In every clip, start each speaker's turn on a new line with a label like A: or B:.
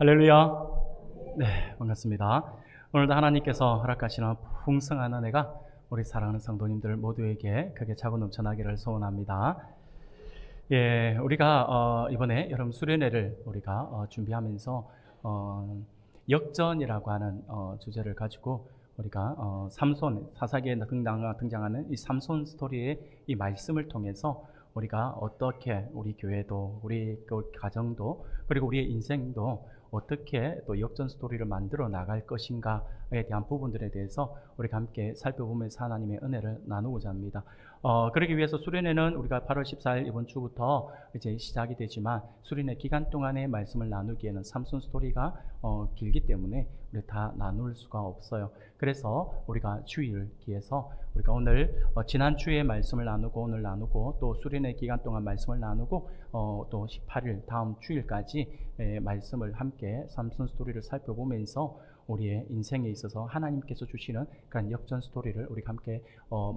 A: 할렐루야. 네, 반갑습니다. 오늘도 하나님께서 허락하시는 풍성한 은혜가 우리 사랑하는 성도님들 모두에게 크게 차고 넘쳐나기를 소원합니다. 예, 우리가 이번에 여름 수련회를 우리가 준비하면서 역전이라고 하는 주제를 가지고 우리가 삼손, 사사기에 등장하는 이 삼손 스토리의 이 말씀을 통해서 우리가 어떻게 우리 교회도, 우리 가정도, 그리고 우리의 인생도 어떻게 또 역전 스토리를 만들어 나갈 것인가에 대한 부분들에 대해서 우리가 함께 살펴보면서 하나님의 은혜를 나누고자 합니다. 그러기 위해서 수련회는 우리가 8월 14일 이번 주부터 이제 시작이 되지만 수련회 기간 동안의 말씀을 나누기에는 삼손 스토리가 길기 때문에 우리 다 나눌 수가 없어요. 그래서 우리가 주일을 기해서 우리가 오늘 지난 주에 말씀을 나누고 오늘 나누고 또 수련회 기간 동안 말씀을 나누고 또 18일 다음 주일까지 말씀을 함께 삼손 스토리를 살펴보면서 우리의 인생에 있어서 하나님께서 주시는 그런 역전 스토리를 우리가 함께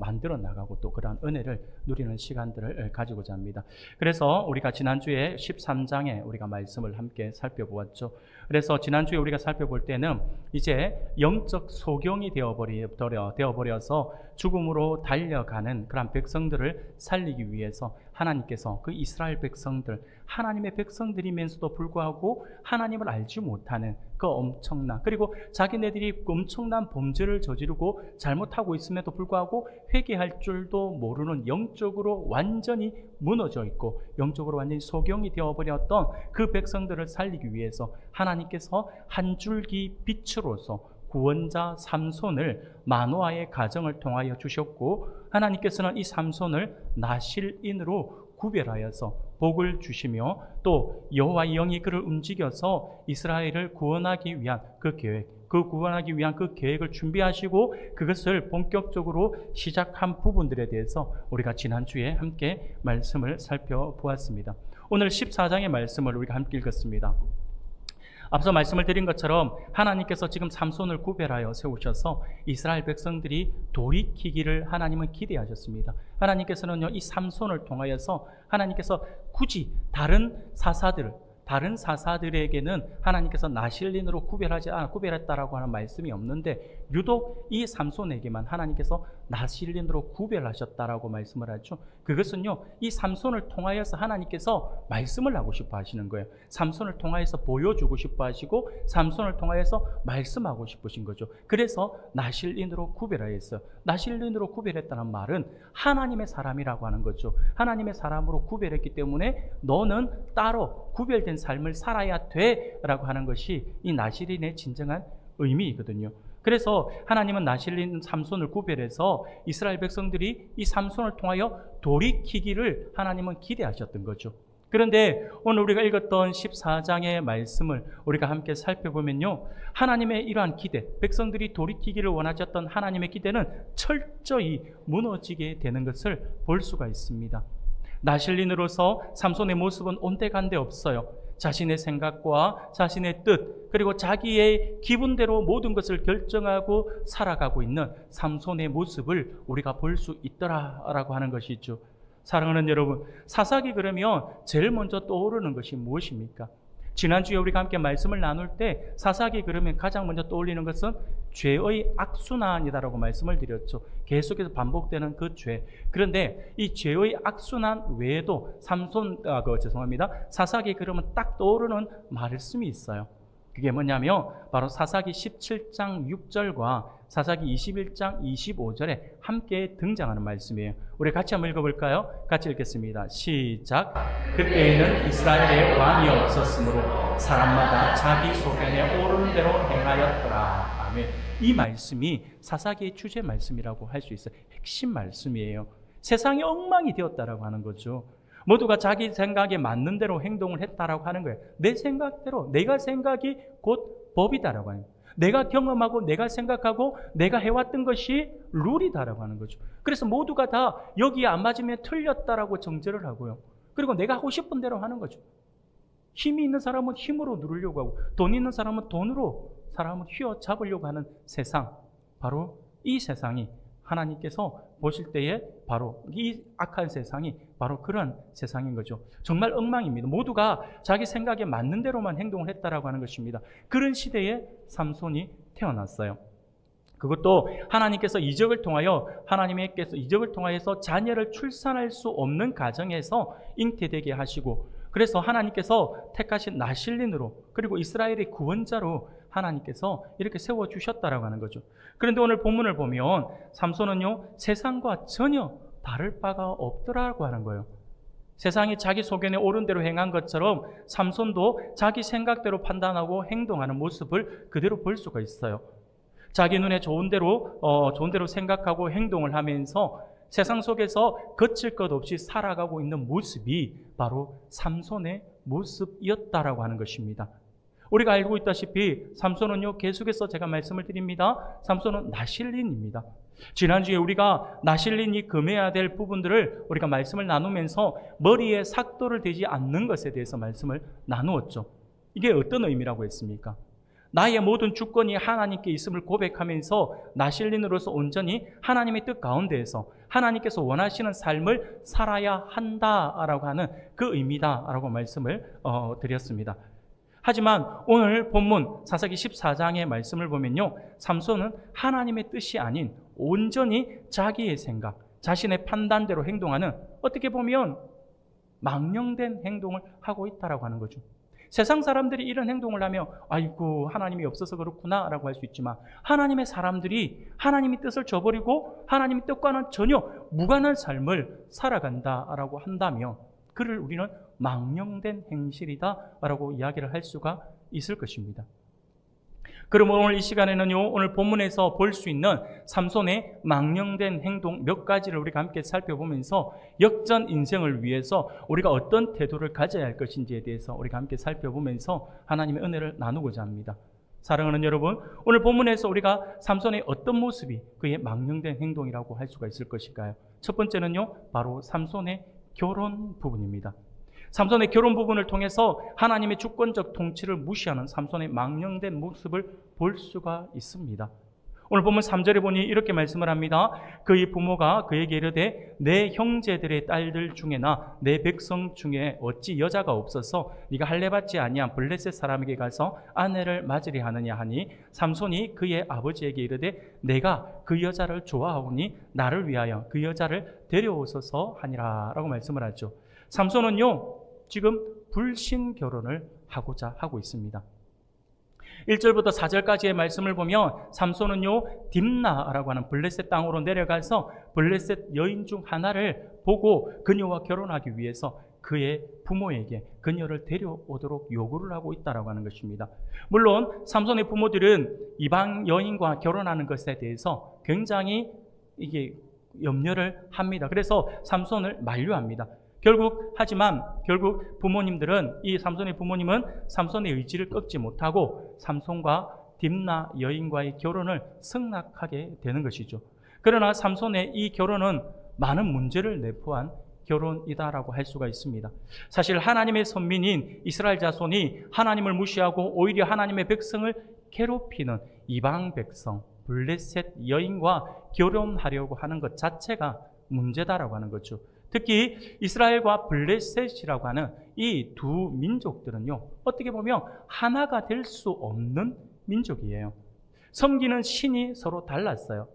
A: 만들어 나가고 또 그러한 은혜를 누리는 시간들을 가지고자 합니다. 그래서 우리가 지난주에 13장에 우리가 말씀을 함께 살펴보았죠. 그래서 지난주에 우리가 살펴볼 때는 이제 영적 소경이 되어버려서 죽음으로 달려가는 그런 백성들을 살리기 위해서 하나님께서 그 이스라엘 백성들, 하나님의 백성들이면서도 불구하고 하나님을 알지 못하는 그 엄청난, 그리고 자기네들이 엄청난 범죄를 저지르고 잘못하고 있음에도 불구하고 회개할 줄도 모르는, 영적으로 완전히 무너져 있고 영적으로 완전히 소경이 되어버렸던 그 백성들을 살리기 위해서 하나님께서 한 줄기 빛으로서 구원자 삼손을 마노아의 가정을 통하여 주셨고, 하나님께서는 이 삼손을 나실인으로 구별하여서 복을 주시며 또 여호와의 영이 그를 움직여서 이스라엘을 구원하기 위한 그 계획, 구원하기 위한 그 계획을 준비하시고 그것을 본격적으로 시작한 부분들에 대해서 우리가 지난주에 함께 말씀을 살펴보았습니다. 오늘 14장의 말씀을 우리가 함께 읽었습니다. 앞서 말씀을 드린 것처럼 하나님께서 지금 삼손을 구별하여 세우셔서 이스라엘 백성들이 돌이키기를 하나님은 기대하셨습니다. 하나님께서는요, 이 삼손을 통하여서 하나님께서 굳이 다른 사사들에게는 하나님께서 나실린으로 구별했다라고 하는 말씀이 없는데 유독 이 삼손에게만 하나님께서 나실린으로 구별하셨다라고 말씀을 하죠. 그것은요, 이 삼손을 통하여서 하나님께서 말씀을 하고 싶어 하시는 거예요. 삼손을 통하여서 보여주고 싶어 하시고 삼손을 통하여서 말씀하고 싶으신 거죠. 그래서 나실린으로 구별하였어요. 나실린으로 구별했다는 말은 하나님의 사람이라고 하는 거죠. 하나님의 사람으로 구별했기 때문에 너는 따로 구별된 삶을 살아야 돼 라고 하는 것이 이 나실린의 진정한 의미이거든요. 그래서 하나님은 나실린 삼손을 구별해서 이스라엘 백성들이 이 삼손을 통하여 돌이키기를 하나님은 기대하셨던 거죠. 그런데 오늘 우리가 읽었던 14장의 말씀을 우리가 함께 살펴보면요, 하나님의 이러한 기대, 백성들이 돌이키기를 원하셨던 하나님의 기대는 철저히 무너지게 되는 것을 볼 수가 있습니다. 나실린으로서 삼손의 모습은 온데간데 없어요. 자신의 생각과 자신의 뜻, 그리고 자기의 기분대로 모든 것을 결정하고 살아가고 있는 삼손의 모습을 우리가 볼 수 있더라라고 하는 것이죠. 사랑하는 여러분, 사사기 그러면 제일 먼저 떠오르는 것이 무엇입니까? 지난주에 우리가 함께 말씀을 나눌 때 사사기 그러면 가장 먼저 떠올리는 것은 죄의 악순환이다라고 말씀을 드렸죠. 계속해서 반복되는 그 죄. 그런데 이 죄의 악순환 외에도 사사기 그러면 딱 떠오르는 말씀이 있어요. 그게 뭐냐면 바로 사사기 17장 6절과 사사기 21장 25절에 함께 등장하는 말씀이에요. 우리 같이 한번 읽어볼까요? 같이 읽겠습니다. 시작. 그때에는 이스라엘에 왕이 없었으므로 사람마다 자기 소견에 오르는 대로 행하였더라. 아멘. 이 말씀이 사사기의 주제 말씀이라고 할 수 있어요. 핵심 말씀이에요. 세상이 엉망이 되었다라고 하는 거죠. 모두가 자기 생각에 맞는 대로 행동을 했다라고 하는 거예요. 내 생각대로, 내가 생각이 곧 법이다라고 하는 거예요. 내가 경험하고 내가 생각하고 내가 해왔던 것이 룰이다라고 하는 거죠. 그래서 모두가 다 여기에 안 맞으면 틀렸다라고 정죄를 하고요. 그리고 내가 하고 싶은 대로 하는 거죠. 힘이 있는 사람은 힘으로 누르려고 하고 돈 있는 사람은 돈으로 사람을 휘어잡으려고 하는 세상, 바로 이 세상이 하나님께서 보실 때에 바로 이 악한 세상이 바로 그런 세상인 거죠. 정말 엉망입니다. 모두가 자기 생각에 맞는 대로만 행동을 했다라고 하는 것입니다. 그런 시대에 삼손이 태어났어요. 그것도 하나님께서 이적을 통하여서 자녀를 출산할 수 없는 가정에서 잉태되게 하시고, 그래서 하나님께서 택하신 나실린으로, 그리고 이스라엘의 구원자로 하나님께서 이렇게 세워주셨다라고 하는 거죠. 그런데 오늘 본문을 보면 삼손은요, 세상과 전혀 다를 바가 없더라고 하는 거예요. 세상이 자기 소견에 옳은 대로 행한 것처럼 삼손도 자기 생각대로 판단하고 행동하는 모습을 그대로 볼 수가 있어요. 자기 눈에 좋은 대로 생각하고 행동을 하면서 세상 속에서 거칠 것 없이 살아가고 있는 모습이 바로 삼손의 모습이었다라고 하는 것입니다. 우리가 알고 있다시피 삼손은요, 계속해서 제가 말씀을 드립니다. 삼손은 나실린입니다. 지난주에 우리가 나실린이 금해야 될 부분들을 우리가 말씀을 나누면서 머리에 삭도를 대지 않는 것에 대해서 말씀을 나누었죠. 이게 어떤 의미라고 했습니까? 나의 모든 주권이 하나님께 있음을 고백하면서 나실린으로서 온전히 하나님의 뜻 가운데에서 하나님께서 원하시는 삶을 살아야 한다라고 하는 그 의미다라고 말씀을 드렸습니다. 하지만 오늘 본문 사사기 14장의 말씀을 보면요, 삼손은 하나님의 뜻이 아닌 온전히 자기의 생각, 자신의 판단대로 행동하는, 어떻게 보면 망령된 행동을 하고 있다라고 하는 거죠. 세상 사람들이 이런 행동을 하며 아이고 하나님이 없어서 그렇구나 라고 할 수 있지만, 하나님의 사람들이 하나님의 뜻을 저버리고 하나님의 뜻과는 전혀 무관한 삶을 살아간다라고 한다면 그를 우리는 망령된 행실이다라고 이야기를 할 수가 있을 것입니다. 그러면 오늘 이 시간에는요, 오늘 본문에서 볼 수 있는 삼손의 망령된 행동 몇 가지를 우리가 함께 살펴보면서 역전 인생을 위해서 우리가 어떤 태도를 가져야 할 것인지에 대해서 우리가 함께 살펴보면서 하나님의 은혜를 나누고자 합니다. 사랑하는 여러분, 오늘 본문에서 우리가 삼손의 어떤 모습이 그의 망령된 행동이라고 할 수가 있을 것일까요? 첫 번째는요, 바로 삼손의 결혼 부분입니다. 삼손의 결혼 부분을 통해서 하나님의 주권적 통치를 무시하는 삼손의 망령된 모습을 볼 수가 있습니다. 오늘 보면 3절에 보니 이렇게 말씀을 합니다. 그의 부모가 그에게 이르되 내 형제들의 딸들 중에나 내 백성 중에 어찌 여자가 없어서 네가 할례받지 아니한 블레셋 사람에게 가서 아내를 맞으려 하느냐 하니, 삼손이 그의 아버지에게 이르되 내가 그 여자를 좋아하오니 나를 위하여 그 여자를 데려오소서 하니라 라고 말씀을 하죠. 삼손은요, 지금 불신 결혼을 하고자 하고 있습니다. 1절부터 4절까지의 말씀을 보면 삼손은요, 딥나라고 하는 블레셋 땅으로 내려가서 블레셋 여인 중 하나를 보고 그녀와 결혼하기 위해서 그의 부모에게 그녀를 데려오도록 요구를 하고 있다라고 하는 것입니다. 물론 삼손의 부모들은 이방 여인과 결혼하는 것에 대해서 굉장히 이게 염려를 합니다. 그래서 삼손을 만류합니다. 하지만 결국 부모님들은, 이 삼손의 부모님은 삼손의 의지를 꺾지 못하고 삼손과 딥나 여인과의 결혼을 승낙하게 되는 것이죠. 그러나 삼손의 이 결혼은 많은 문제를 내포한 결혼이다라고 할 수가 있습니다. 사실 하나님의 선민인 이스라엘 자손이 하나님을 무시하고 오히려 하나님의 백성을 괴롭히는 이방 백성, 블레셋 여인과 결혼하려고 하는 것 자체가 문제다라고 하는 거죠. 특히 이스라엘과 블레셋이라고 하는 이 두 민족들은요, 어떻게 보면 하나가 될 수 없는 민족이에요. 섬기는 신이 서로 달랐어요.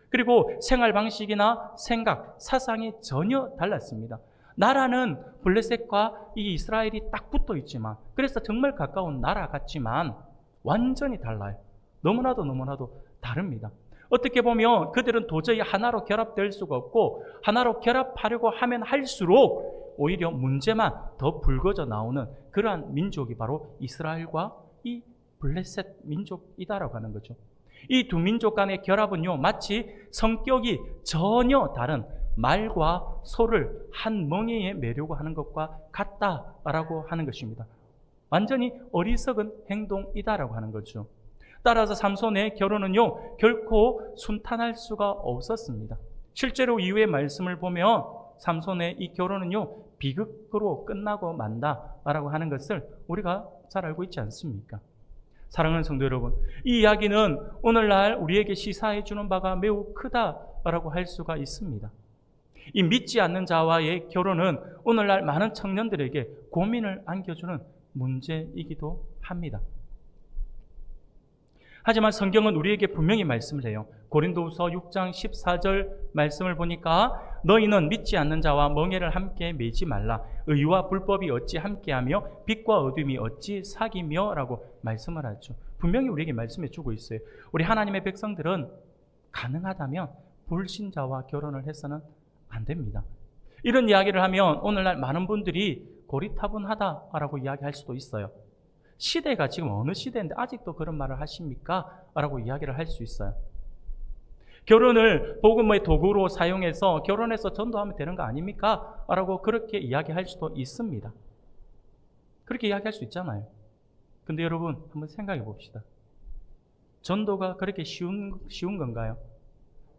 A: 그리고 생활 방식이나 생각, 사상이 전혀 달랐습니다. 나라는 블레셋과 이 이스라엘이 딱 붙어 있지만, 그래서 정말 가까운 나라 같지만 완전히 달라요. 너무나도 다릅니다. 어떻게 보면 그들은 도저히 하나로 결합될 수가 없고, 하나로 결합하려고 하면 할수록 오히려 문제만 더 불거져 나오는 그러한 민족이 바로 이스라엘과 이 블레셋 민족이다라고 하는 거죠. 이 두 민족 간의 결합은요, 마치 성격이 전혀 다른 말과 소를 한 멍에에 매려고 하는 것과 같다라고 하는 것입니다. 완전히 어리석은 행동이다라고 하는 거죠. 따라서 삼손의 결혼은요, 결코 순탄할 수가 없었습니다. 실제로 이후의 말씀을 보면 삼손의 이 결혼은요, 비극으로 끝나고 만다라고 하는 것을 우리가 잘 알고 있지 않습니까? 사랑하는 성도 여러분, 이 이야기는 오늘날 우리에게 시사해 주는 바가 매우 크다라고 할 수가 있습니다. 이 믿지 않는 자와의 결혼은 오늘날 많은 청년들에게 고민을 안겨주는 문제이기도 합니다. 하지만 성경은 우리에게 분명히 말씀을 해요. 고린도후서 6장 14절 말씀을 보니까 너희는 믿지 않는 자와 멍에를 함께 매지 말라. 의와 불법이 어찌 함께하며 빛과 어둠이 어찌 사귀며 라고 말씀을 하죠. 분명히 우리에게 말씀해 주고 있어요. 우리 하나님의 백성들은 가능하다면 불신자와 결혼을 해서는 안 됩니다. 이런 이야기를 하면 오늘날 많은 분들이 고리타분하다라고 이야기할 수도 있어요. 시대가 지금 어느 시대인데 아직도 그런 말을 하십니까? 라고 이야기를 할 수 있어요. 결혼을 복음의 도구로 사용해서 결혼해서 전도하면 되는 거 아닙니까? 라고 그렇게 이야기할 수도 있습니다. 그렇게 이야기할 수 있잖아요. 근데 여러분 한번 생각해 봅시다. 전도가 그렇게 쉬운 건가요?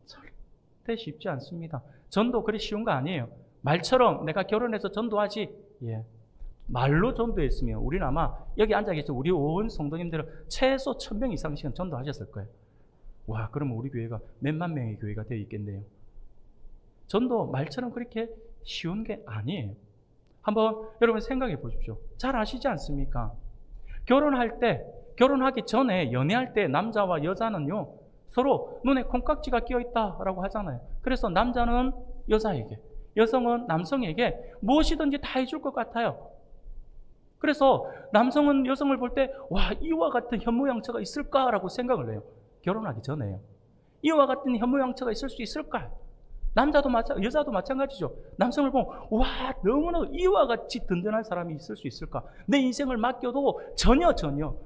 A: 절대 쉽지 않습니다. 전도 그리 쉬운 거 아니에요. 말처럼 내가 결혼해서 전도하지. 예. 말로 전도했으면 우리는 아마 여기 앉아 계신 우리 온 성도님들은 최소 1000명 이상씩은 전도하셨을 거예요. 와, 그러면 우리 교회가 몇만 명의 교회가 되어 있겠네요. 전도 말처럼 그렇게 쉬운 게 아니에요. 한번 여러분 생각해 보십시오. 잘 아시지 않습니까? 결혼하기 전에 연애할 때 남자와 여자는요 서로 눈에 콩깍지가 끼어 있다라고 하잖아요. 그래서 남자는 여자에게, 여성은 남성에게 무엇이든지 다 해줄 것 같아요. 그래서 남성은 여성을 볼 때 와, 이와 같은 현모양처가 있을까라고 생각을 해요. 결혼하기 전에요. 이와 같은 현모양처가 있을 수 있을까? 여자도 마찬가지죠. 남성을 보면 와, 너무나 이와 같이 든든한 사람이 있을 수 있을까? 내 인생을 맡겨도 전혀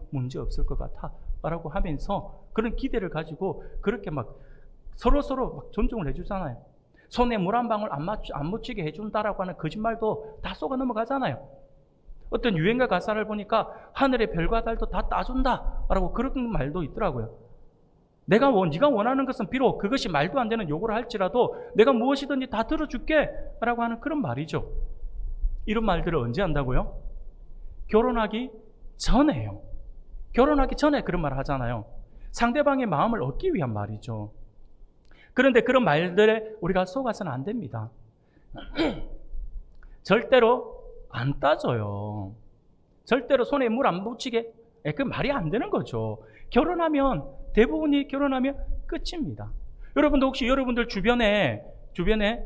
A: 문제 없을 것 같아 라고 하면서 그런 기대를 가지고 그렇게 막 서로 막 존중을 해주잖아요. 손에 물 한 방울 안 묻히게 해준다라고 하는 거짓말도 다 속아 넘어가잖아요. 어떤 유행가 가사를 보니까 하늘의 별과 달도 다 따준다라고 그런 말도 있더라고요. 네가 원하는 것은 비록 그것이 말도 안 되는 요구를 할지라도 내가 무엇이든지 다 들어줄게 라고 하는 그런 말이죠. 이런 말들을 언제 한다고요? 결혼하기 전에요. 결혼하기 전에 그런 말을 하잖아요. 상대방의 마음을 얻기 위한 말이죠. 그런데 그런 말들에 우리가 속아서는 안 됩니다. 절대로 안 따져요. 절대로 손에 물 안 묻히게. 그 말이 안 되는 거죠. 대부분이 결혼하면 끝입니다. 여러분도 혹시 여러분들 주변에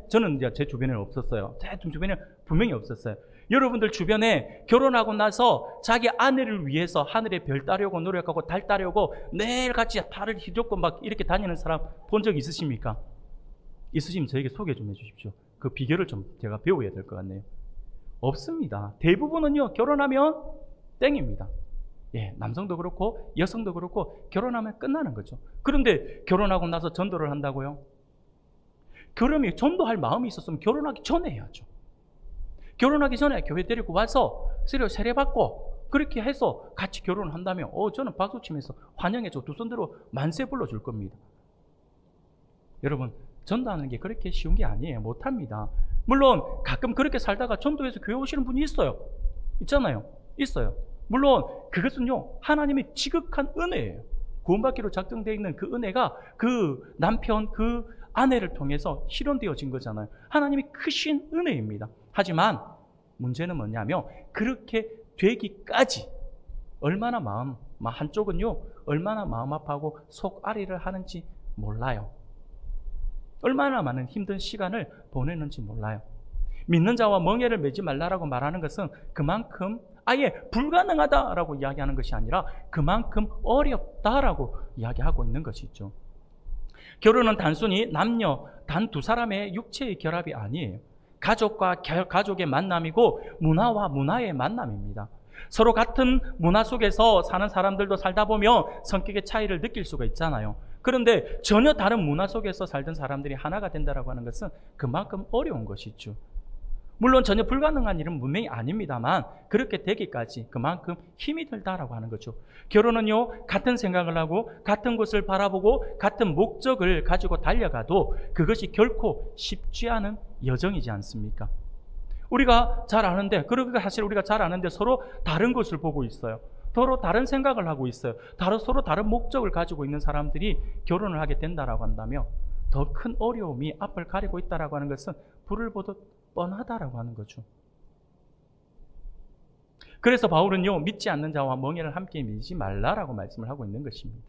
A: 저는 이제 제 주변에는 없었어요. 제 주변에 분명히 없었어요. 여러분들 주변에 결혼하고 나서 자기 아내를 위해서 하늘에 별 따려고 노력하고 달 따려고 매일같이 달을 휘젓고 막 이렇게 다니는 사람 본 적 있으십니까? 있으시면 저에게 소개 좀 해주십시오. 그 비결을 좀 제가 배워야 될 것 같네요. 없습니다. 대부분은요 결혼하면 땡입니다. 예, 남성도 그렇고 여성도 그렇고 결혼하면 끝나는 거죠. 그런데 결혼하고 나서 전도를 한다고요? 그러면 전도할 마음이 있었으면 결혼하기 전에 해야죠. 결혼하기 전에 교회 데리고 와서 세례받고 그렇게 해서 같이 결혼을 한다면 저는 박수치면서 환영해줘 두 손들어 만세 불러줄 겁니다. 여러분, 전도하는 게 그렇게 쉬운 게 아니에요. 못합니다. 물론 가끔 그렇게 살다가 전도해서 교회 오시는 분이 있잖아요. 있어요. 물론 그것은요 하나님의 지극한 은혜예요. 구원받기로 작정되어 있는 그 은혜가 그 남편, 그 아내를 통해서 실현되어진 거잖아요. 하나님이 크신 은혜입니다. 하지만 문제는 뭐냐면 그렇게 되기까지 얼마나 한쪽은요 얼마나 마음 아파하고 속 아리를 하는지 몰라요. 얼마나 많은 힘든 시간을 보내는지 몰라요. 믿는 자와 멍에를 매지 말라라고 말하는 것은 그만큼 아예 불가능하다라고 이야기하는 것이 아니라 그만큼 어렵다라고 이야기하고 있는 것이죠. 결혼은 단순히 남녀 단 두 사람의 육체의 결합이 아니에요. 가족과 가족의 만남이고 문화와 문화의 만남입니다. 서로 같은 문화 속에서 사는 사람들도 살다 보면 성격의 차이를 느낄 수가 있잖아요. 그런데 전혀 다른 문화 속에서 살던 사람들이 하나가 된다라고 하는 것은 그만큼 어려운 것이죠. 물론 전혀 불가능한 일은 분명히 아닙니다만 그렇게 되기까지 그만큼 힘이 들다라고 하는 거죠. 결혼은요 같은 생각을 하고 같은 곳을 바라보고 같은 목적을 가지고 달려가도 그것이 결코 쉽지 않은 여정이지 않습니까? 우리가 잘 아는데 서로 다른 곳을 보고 있어요. 서로 다른 생각을 하고 있어요. 서로 다른 목적을 가지고 있는 사람들이 결혼을 하게 된다라고 한다면 더 큰 어려움이 앞을 가리고 있다라고 하는 것은 불을 보듯 뻔하다라고 하는 거죠. 그래서 바울은요, 믿지 않는 자와 멍에를 함께 밀지 말라라고 말씀을 하고 있는 것입니다.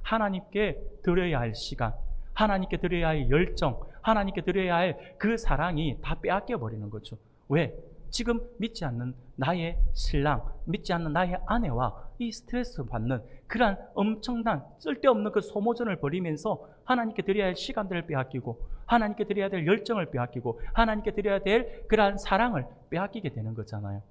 A: 하나님께 드려야 할 시간, 하나님께 드려야 할 열정, 하나님께 드려야 할 그 사랑이 다 빼앗겨 버리는 거죠. 왜? 지금 믿지 않는 나의 신랑, 믿지 않는 나의 아내와 이 스트레스 받는 그러한 엄청난 쓸데없는 그 소모전을 벌이면서 하나님께 드려야 할 시간들을 빼앗기고, 하나님께 드려야 될 열정을 빼앗기고, 하나님께 드려야 될 그러한 사랑을 빼앗기게 되는 거잖아요.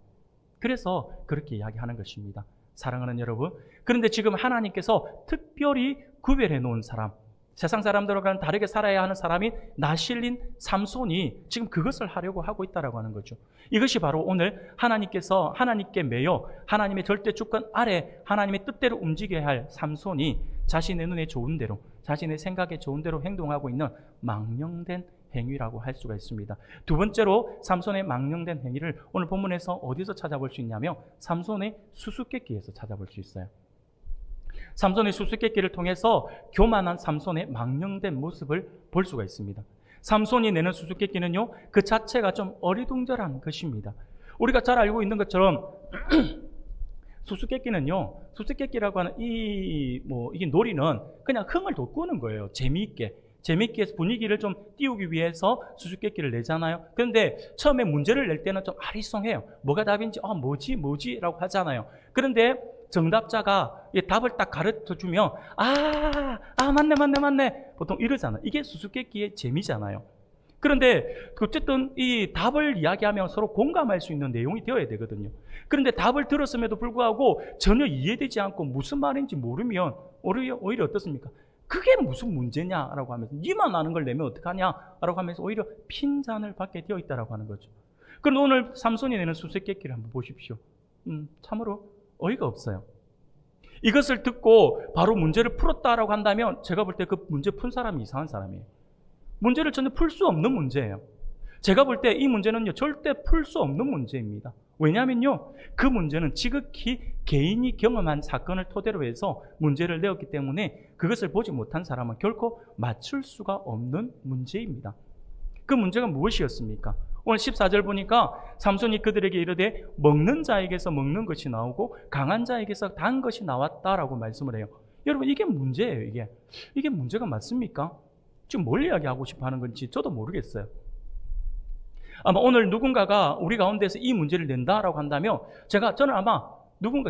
A: 그래서 그렇게 이야기하는 것입니다. 사랑하는 여러분, 그런데 지금 하나님께서 특별히 구별해 놓은 사람, 세상 사람들과는 다르게 살아야 하는 사람인 나실린 삼손이 지금 그것을 하려고 하고 있다고 하는 거죠. 이것이 바로 오늘 하나님께서 하나님께 매여 하나님의 절대 주권 아래 하나님의 뜻대로 움직여야 할 삼손이 자신의 눈에 좋은 대로, 자신의 생각에 좋은 대로 행동하고 있는 망령된 행위라고 할 수가 있습니다. 두 번째로 삼손의 망령된 행위를 오늘 본문에서 어디서 찾아볼 수 있냐면 삼손의 수수께끼에서 찾아볼 수 있어요. 삼손의 수수께끼를 통해서 교만한 삼손의 망령된 모습을 볼 수가 있습니다. 삼손이 내는 수수께끼는요, 그 자체가 좀 어리둥절한 것입니다. 우리가 잘 알고 있는 것처럼 수수께끼는요, 수수께끼라고 하는 이게 놀이는 그냥 흥을 돋구는 거예요. 재미있게 해서 분위기를 좀 띄우기 위해서 수수께끼를 내잖아요. 그런데 처음에 문제를 낼 때는 좀 아리송해요. 뭐가 답인지 뭐지 라고 하잖아요. 그런데 정답자가 답을 딱 가르쳐 주면 맞네 보통 이러잖아요. 이게 수수께끼의 재미잖아요. 그런데 어쨌든 이 답을 이야기하면 서로 공감할 수 있는 내용이 되어야 되거든요. 그런데 답을 들었음에도 불구하고 전혀 이해되지 않고 무슨 말인지 모르면 오히려 어떻습니까? 그게 무슨 문제냐라고 하면서 니만 아는 걸 내면 어떡하냐라고 하면서 오히려 핀잔을 받게 되어 있다라고 하는 거죠. 그런데 오늘 삼손이 내는 수수께끼를 한번 보십시오. 참으로 어이가 없어요. 이것을 듣고 바로 문제를 풀었다라고 한다면 제가 볼 때 그 문제 푼 사람이 이상한 사람이에요. 문제를 전혀 풀 수 없는 문제예요. 제가 볼 때 이 문제는요, 절대 풀 수 없는 문제입니다. 왜냐하면요, 그 문제는 지극히 개인이 경험한 사건을 토대로 해서 문제를 내었기 때문에 그것을 보지 못한 사람은 결코 맞출 수가 없는 문제입니다. 그 문제가 무엇이었습니까? 오늘 14절 보니까 삼손이 그들에게 이르되 먹는 자에게서 먹는 것이 나오고 강한 자에게서 단 것이 나왔다라고 말씀을 해요. 여러분, 이게 문제예요. 이게 문제가 맞습니까? 지금 뭘 이야기하고 싶어 하는 건지 저도 모르겠어요. 아마 오늘 누군가가 우리 가운데서 이 문제를 낸다라고 한다면 저는 아마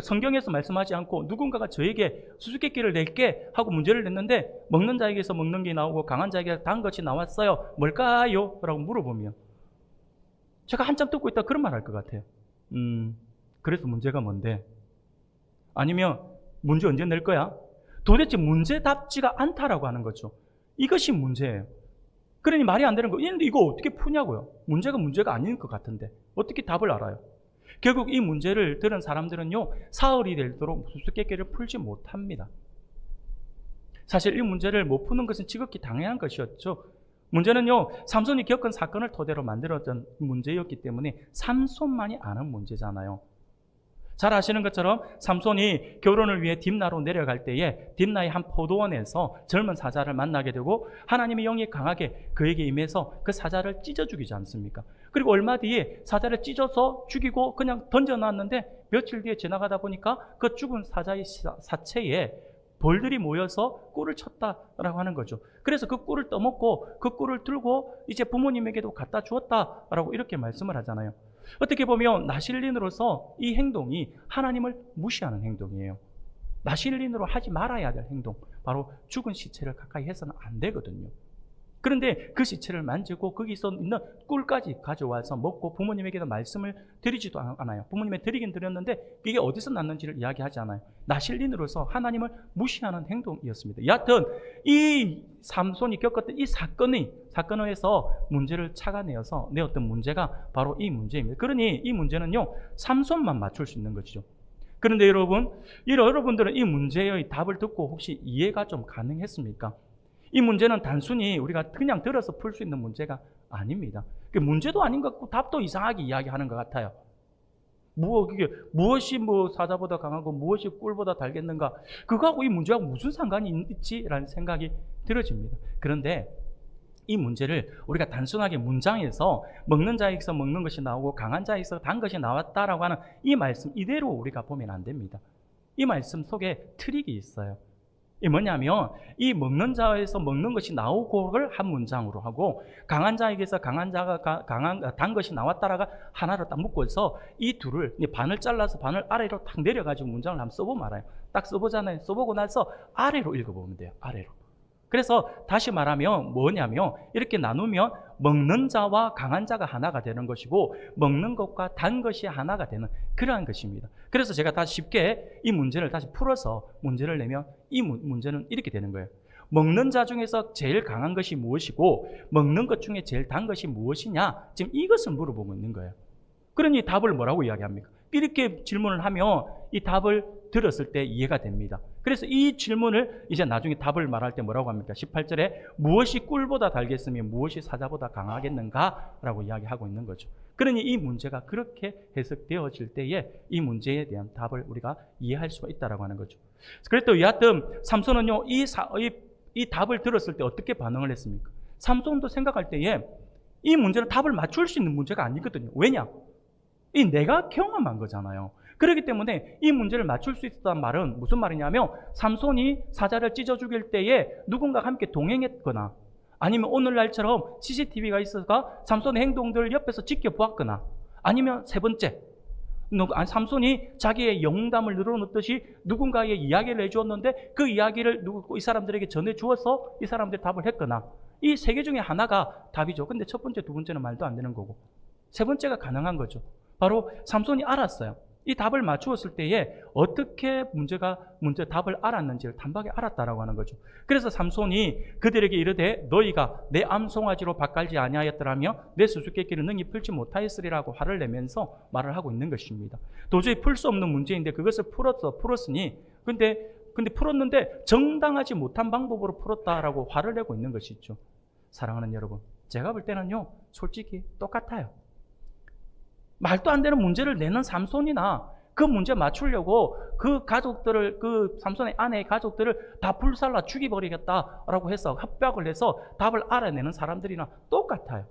A: 성경에서 말씀하지 않고 누군가가 저에게 수수께끼를 낼게 하고 문제를 냈는데 먹는 자에게서 먹는 게 나오고 강한 자에게서 단 것이 나왔어요. 뭘까요? 라고 물어보면 제가 한참 듣고 있다 그런 말 할 것 같아요. 그래서 문제가 뭔데? 아니면 문제 언제 낼 거야? 도대체 문제답지가 않다라고 하는 거죠. 이것이 문제예요. 그러니 말이 안 되는 거. 이거 어떻게 푸냐고요? 문제가 아닌 것 같은데 어떻게 답을 알아요? 결국 이 문제를 들은 사람들은요, 사흘이 되도록 수수께끼를 풀지 못합니다. 사실 이 문제를 못 푸는 것은 지극히 당연한 것이었죠. 문제는요, 삼손이 겪은 사건을 토대로 만들어진 문제였기 때문에 삼손만이 아는 문제잖아요. 잘 아시는 것처럼 삼손이 결혼을 위해 딥나로 내려갈 때에 딥나의 한 포도원에서 젊은 사자를 만나게 되고 하나님의 영이 강하게 그에게 임해서 그 사자를 찢어 죽이지 않습니까? 그리고 얼마 뒤에 사자를 찢어서 죽이고 그냥 던져놨는데 며칠 뒤에 지나가다 보니까 그 죽은 사자의 사체에 벌들이 모여서 꿀을 쳤다라고 하는 거죠. 그래서 그 꿀을 떠먹고 그 꿀을 들고 이제 부모님에게도 갖다 주었다라고 이렇게 말씀을 하잖아요. 어떻게 보면 나실린으로서 이 행동이 하나님을 무시하는 행동이에요. 나실린으로 하지 말아야 될 행동, 바로 죽은 시체를 가까이 해서는 안 되거든요. 그런데 그 시체를 만지고 거기서 있는 꿀까지 가져와서 먹고 부모님에게도 말씀을 드리지도 않아요. 부모님에 드리긴 드렸는데 이게 어디서 났는지를 이야기하지 않아요. 나실린으로서 하나님을 무시하는 행동이었습니다. 여하튼 이 삼손이 겪었던 이 사건에서 문제를 착안내어서 내었던 문제가 바로 이 문제입니다. 그러니 이 문제는요, 삼손만 맞출 수 있는 것이죠. 그런데 여러분들은 이 문제의 답을 듣고 혹시 이해가 좀 가능했습니까? 이 문제는 단순히 우리가 그냥 들어서 풀 수 있는 문제가 아닙니다. 문제도 아닌 것 같고 답도 이상하게 이야기하는 것 같아요. 이게 무엇이 사자보다 강하고 무엇이 꿀보다 달겠는가? 그거하고 이 문제하고 무슨 상관이 있지라는 생각이 들어집니다. 그런데 이 문제를 우리가 단순하게 문장에서 먹는 자에게서 먹는 것이 나오고 강한 자에게서 단 것이 나왔다라고 하는 이 말씀 이대로 우리가 보면 안 됩니다. 이 말씀 속에 트릭이 있어요. 이 뭐냐면 이 먹는 자에서 먹는 것이 나오고를 한 문장으로 하고 강한 자에게서 강한 자가 단 것이 나왔다라가 하나로 딱 묶어서 이 둘을 반을 잘라서 반을 아래로 탁 내려가지고 문장을 한번 써보면 알아요. 딱 써보잖아요. 써보고 나서 아래로 읽어보면 돼요. 아래로. 그래서 다시 말하면 뭐냐면 이렇게 나누면 먹는 자와 강한 자가 하나가 되는 것이고 먹는 것과 단 것이 하나가 되는 그러한 것입니다. 그래서 제가 다시 쉽게 이 문제를 다시 풀어서 문제를 내면 이 문제는 이렇게 되는 거예요. 먹는 자 중에서 제일 강한 것이 무엇이고 먹는 것 중에 제일 단 것이 무엇이냐, 지금 이것을 물어보고 있는 거예요. 그러니 답을 뭐라고 이야기합니까? 이렇게 질문을 하면 이 답을 들었을 때 이해가 됩니다. 그래서 이 질문을 이제 나중에 답을 말할 때 뭐라고 합니까? 18절에 무엇이 꿀보다 달겠으며 무엇이 사자보다 강하겠는가? 라고 이야기하고 있는 거죠. 그러니 이 문제가 그렇게 해석되어질 때에 이 문제에 대한 답을 우리가 이해할 수가 있다라고 하는 거죠. 그래도 여하튼 삼손은요, 이 답을 들었을 때 어떻게 반응을 했습니까? 삼손도 생각할 때에 이 문제는 답을 맞출 수 있는 문제가 아니거든요. 왜냐? 이 내가 경험한 거잖아요. 그렇기 때문에 이 문제를 맞출 수 있었다는 말은 무슨 말이냐면 삼손이 사자를 찢어 죽일 때에 누군가가 함께 동행했거나 아니면 오늘날처럼 CCTV가 있어서 삼손의 행동들을 옆에서 지켜보았거나 아니면 세 번째, 삼손이 자기의 영웅담을 늘어놓듯이 누군가의 이야기를 해주었는데 그 이야기를 이 사람들에게 전해주어서 이 사람들이 답을 했거나 이 세 개 중에 하나가 답이죠. 근데 첫 번째, 두 번째는 말도 안 되는 거고 세 번째가 가능한 거죠. 바로 삼손이 알았어요. 이 답을 맞추었을 때에 어떻게 문제 답을 알았는지를 단박에 알았다라고 하는 거죠. 그래서 삼손이 그들에게 이르되 너희가 내 암송아지로 밭갈지 아니하였더라며 내 수수께끼를 능히 풀지 못하였으리라고 화를 내면서 말을 하고 있는 것입니다. 도저히 풀 수 없는 문제인데 그것을 풀었으니 근데 풀었는데 정당하지 못한 방법으로 풀었다라고 화를 내고 있는 것이죠. 사랑하는 여러분, 제가 볼 때는요, 솔직히 똑같아요. 말도 안 되는 문제를 내는 삼손이나 그 문제 맞추려고 그 가족들을, 그 삼손의 아내의 가족들을 다 불살라 죽여버리겠다라고 해서 협박을 해서 답을 알아내는 사람들이나 똑같아요.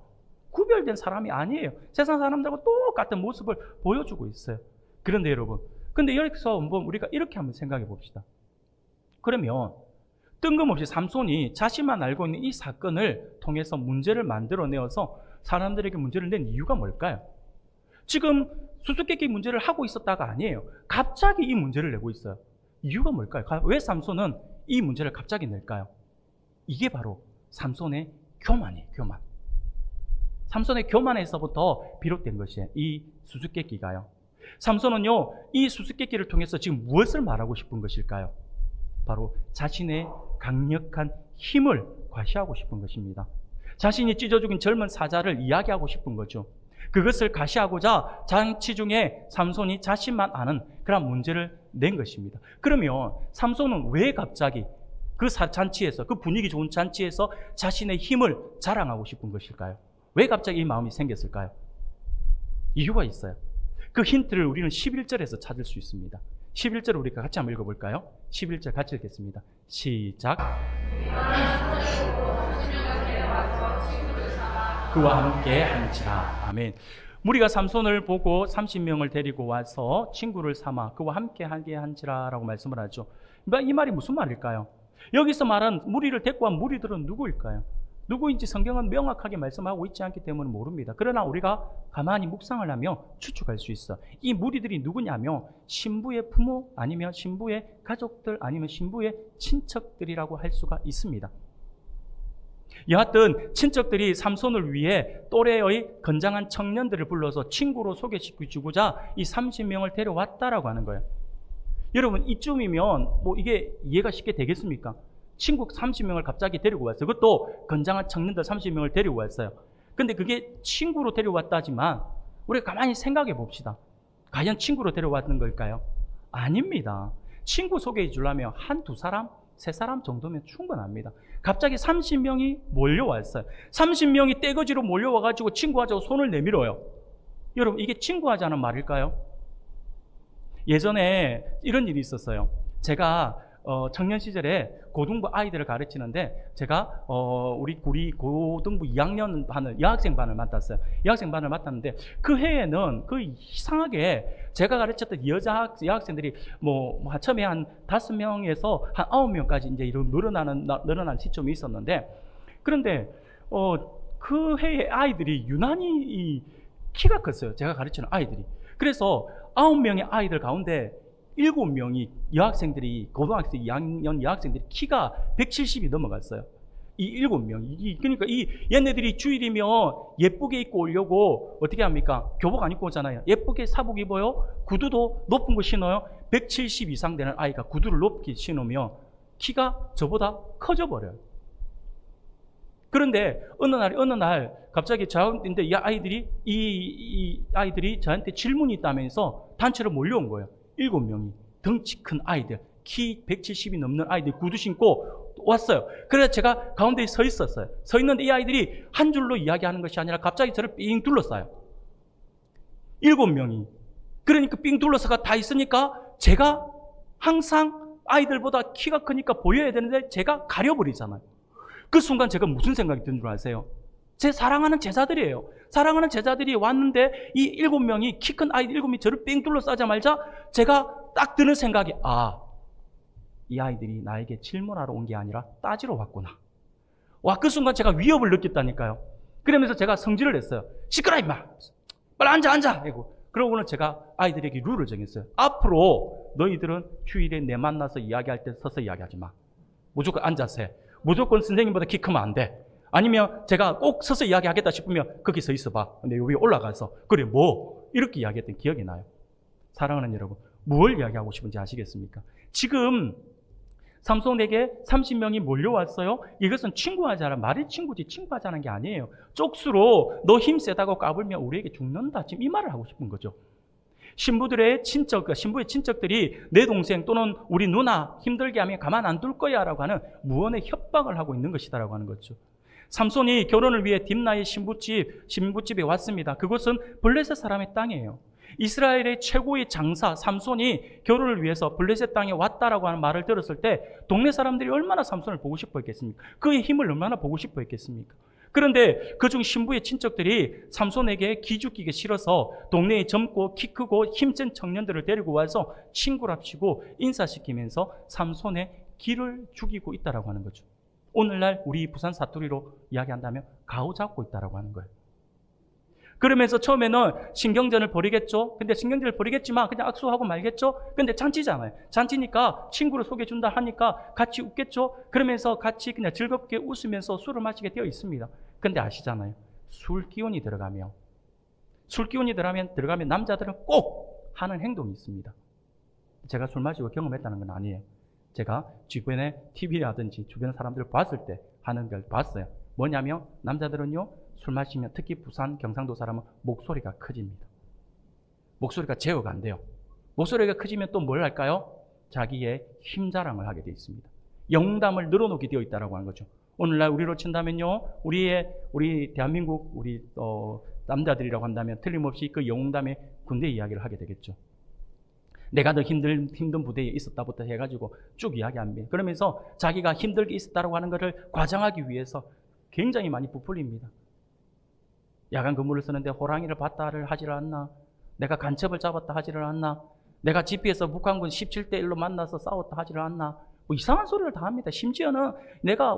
A: 구별된 사람이 아니에요. 세상 사람들하고 똑같은 모습을 보여주고 있어요. 그런데 여러분, 근데 여기서 한번 우리가 이렇게 한번 생각해 봅시다. 그러면 뜬금없이 삼손이 자신만 알고 있는 이 사건을 통해서 문제를 만들어내어서 사람들에게 문제를 낸 이유가 뭘까요? 지금 수수께끼 문제를 하고 있었다가 아니에요. 갑자기 이 문제를 내고 있어요. 이유가 뭘까요? 왜 삼손은 이 문제를 갑자기 낼까요? 이게 바로 삼손의 교만이에요. 교만. 삼손의 교만에서부터 비롯된 것이에요. 이 수수께끼가요. 삼손은요, 이 수수께끼를 통해서 지금 무엇을 말하고 싶은 것일까요? 바로 자신의 강력한 힘을 과시하고 싶은 것입니다. 자신이 찢어 죽인 젊은 사자를 이야기하고 싶은 거죠. 그것을 가시하고자 잔치 중에 삼손이 자신만 아는 그런 문제를 낸 것입니다. 그러면 삼손은 왜 갑자기 그 잔치에서, 그 분위기 좋은 잔치에서 자신의 힘을 자랑하고 싶은 것일까요? 왜 갑자기 이 마음이 생겼을까요? 이유가 있어요. 그 힌트를 우리는 11절에서 찾을 수 있습니다. 11절 우리가 같이 한번 읽어볼까요? 11절 같이 읽겠습니다. 시작. 그와 함께 한지라. 아멘. 무리가 삼손을 보고 30명을 데리고 와서 친구를 삼아 그와 함께 하게 한지라 라고 말씀을 하죠. 이 말이 무슨 말일까요? 여기서 말한 무리를 데리고 온 무리들은 누구일까요? 누구인지 성경은 명확하게 말씀하고 있지 않기 때문에 모릅니다. 그러나 우리가 가만히 묵상을 하며 추측할 수 있어. 이 무리들이 누구냐면 신부의 부모 아니면 신부의 가족들 아니면 신부의 친척들이라고 할 수가 있습니다. 여하튼 친척들이 삼손을 위해 또래의 건장한 청년들을 불러서 친구로 소개시켜주고자 이 30명을 데려왔다라고 하는 거예요. 여러분, 이쯤이면 이게 이해가 쉽게 되겠습니까? 친구 30명을 갑자기 데리고 왔어요. 그것도 건장한 청년들 30명을 데리고 왔어요. 근데 그게 친구로 데려왔다지만 우리가 가만히 생각해 봅시다. 과연 친구로 데려왔는 걸까요? 아닙니다. 친구 소개해 주려면 한두 사람, 세 사람 정도면 충분합니다. 갑자기 30명이 몰려왔어요. 30명이 떼거지로 몰려와가지고 친구하자고 손을 내밀어요. 여러분, 이게 친구하자는 말일까요? 예전에 이런 일이 있었어요. 제가 청년 시절에 고등부 아이들을 가르치는데 제가 우리 고등부 2학년 반을 여학생 반을 맡았어요. 여학생 반을 맡았는데 그 해에는 그 이상하게 제가 가르쳤던 여학생들이 처음에 한 5명에서 한 9명까지 이제 이런 늘어난 시점이 있었는데, 그런데 그 해에 아이들이 유난히 이 키가 컸어요. 제가 가르치는 아이들이. 그래서 9명의 아이들 가운데 7명이 여학생들이, 고등학생 2학년 여학생들이 키가 170이 넘어갔어요. 이 7명이. 그러니까 얘네들이 주일이면 예쁘게 입고 오려고 어떻게 합니까? 교복 안 입고 오잖아요. 예쁘게 사복 입어요. 구두도 높은 거 신어요. 170 이상 되는 아이가 구두를 높게 신으면 키가 저보다 커져 버려요. 그런데 어느 날 갑자기 저한테 이 아이들이 저한테 질문이 있다면서 단체로 몰려온 거예요. 7명이 덩치 큰 아이들, 키 170이 넘는 아이들이 구두 신고 왔어요. 그래서 제가 가운데에 서 있었어요. 서 있는데 이 아이들이 한 줄로 이야기하는 것이 아니라 갑자기 저를 삥 둘러싸요. 7명이. 그러니까 삥 둘러싸가 다 있으니까 제가 항상 아이들보다 키가 크니까 보여야 되는데 제가 가려버리잖아요. 그 순간 제가 무슨 생각이 든 줄 아세요? 제 사랑하는 제자들이에요. 사랑하는 제자들이 왔는데 이 7명이, 키 큰 아이들 7명이 저를 뺑 둘러싸자마자 제가 딱 드는 생각이, 이 아이들이 나에게 질문하러 온 게 아니라 따지러 왔구나. 그 순간 제가 위협을 느꼈다니까요. 그러면서 제가 성질을 냈어요. 시끄러 임마! 빨리 앉아! 그러고는 제가 아이들에게 룰을 정했어요. 앞으로 너희들은 주일에 내 만나서 이야기할 때 서서 이야기하지 마. 무조건 앉아서 해. 무조건 선생님보다 키 크면 안 돼. 아니면 제가 꼭 서서 이야기하겠다 싶으면 거기 서 있어봐. 근데 여기 올라가서 그래 이렇게 이야기했던 기억이 나요. 사랑하는 여러분, 뭘 이야기하고 싶은지 아시겠습니까? 지금 삼손에게 30명이 몰려왔어요. 이것은 친구하자라, 말의 친구지 친구하자는 게 아니에요. 쪽수로 너 힘 세다고 까불면 우리에게 죽는다, 지금 이 말을 하고 싶은 거죠. 신부의 친척들이 내 동생 또는 우리 누나 힘들게 하면 가만 안 둘 거야 라고 하는 무언의 협박을 하고 있는 것이다라고 하는 거죠. 삼손이 결혼을 위해 딥나의 신부집에 왔습니다. 그곳은 블레셋 사람의 땅이에요. 이스라엘의 최고의 장사 삼손이 결혼을 위해서 블레셋 땅에 왔다라고 하는 말을 들었을 때 동네 사람들이 얼마나 삼손을 보고 싶어 했겠습니까? 그의 힘을 얼마나 보고 싶어 했겠습니까? 그런데 그중 신부의 친척들이 삼손에게 기죽기가 싫어서 동네에 젊고 키 크고 힘센 청년들을 데리고 와서 친구랍시고 인사시키면서 삼손의 기를 죽이고 있다라고 하는 거죠. 오늘날 우리 부산 사투리로 이야기한다면 가오잡고 있다라고 하는 거예요. 그러면서 처음에는 신경전을 벌이겠죠. 근데 신경전을 벌이겠지만 그냥 악수하고 말겠죠. 근데 잔치잖아요. 잔치니까 친구를 소개해준다 하니까 같이 웃겠죠. 그러면서 같이 그냥 즐겁게 웃으면서 술을 마시게 되어 있습니다. 근데 아시잖아요. 술 기운이 들어가면 남자들은 꼭 하는 행동이 있습니다. 제가 술 마시고 경험했다는 건 아니에요. 제가 주변에 TV라든지 주변 사람들을 봤을 때 하는 걸 봤어요. 뭐냐면 남자들은요, 술 마시면, 특히 부산 경상도 사람은 목소리가 커집니다. 목소리가 제어가 안 돼요. 목소리가 커지면 또 뭘 할까요? 자기의 힘 자랑을 하게 되어 있습니다. 영담을 늘어놓게 되어 있다라고 하는 거죠. 오늘날 우리로 친다면요, 우리 대한민국 남자들이라고 한다면 틀림없이 그 영담의 군대 이야기를 하게 되겠죠. 내가 더 힘든 부대에 있었다부터 해가지고 쭉 이야기합니다. 그러면서 자기가 힘들게 있었다라고 하는 것을 과장하기 위해서 굉장히 많이 부풀립니다. 야간 근무를 쓰는데 호랑이를 봤다를 하지를 않나? 내가 간첩을 잡았다 하지를 않나? 내가 집에서 북한군 17대1로 만나서 싸웠다 하지를 않나? 이상한 소리를 다 합니다. 심지어는 우리가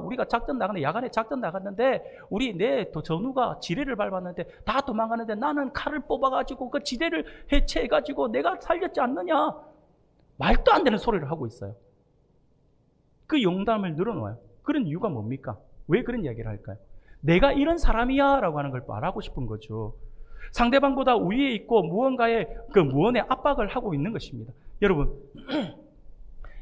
A: 야간에 작전 나갔는데 내 전우가 지뢰를 밟았는데 다 도망가는데 나는 칼을 뽑아가지고 그 지뢰를 해체해가지고 내가 살렸지 않느냐? 말도 안 되는 소리를 하고 있어요. 그 영담을 늘어놓아요. 그런 이유가 뭡니까? 왜 그런 이야기를 할까요? 내가 이런 사람이야 라고 하는 걸 말하고 싶은 거죠. 상대방보다 우위에 있고 무언의 압박을 하고 있는 것입니다. 여러분,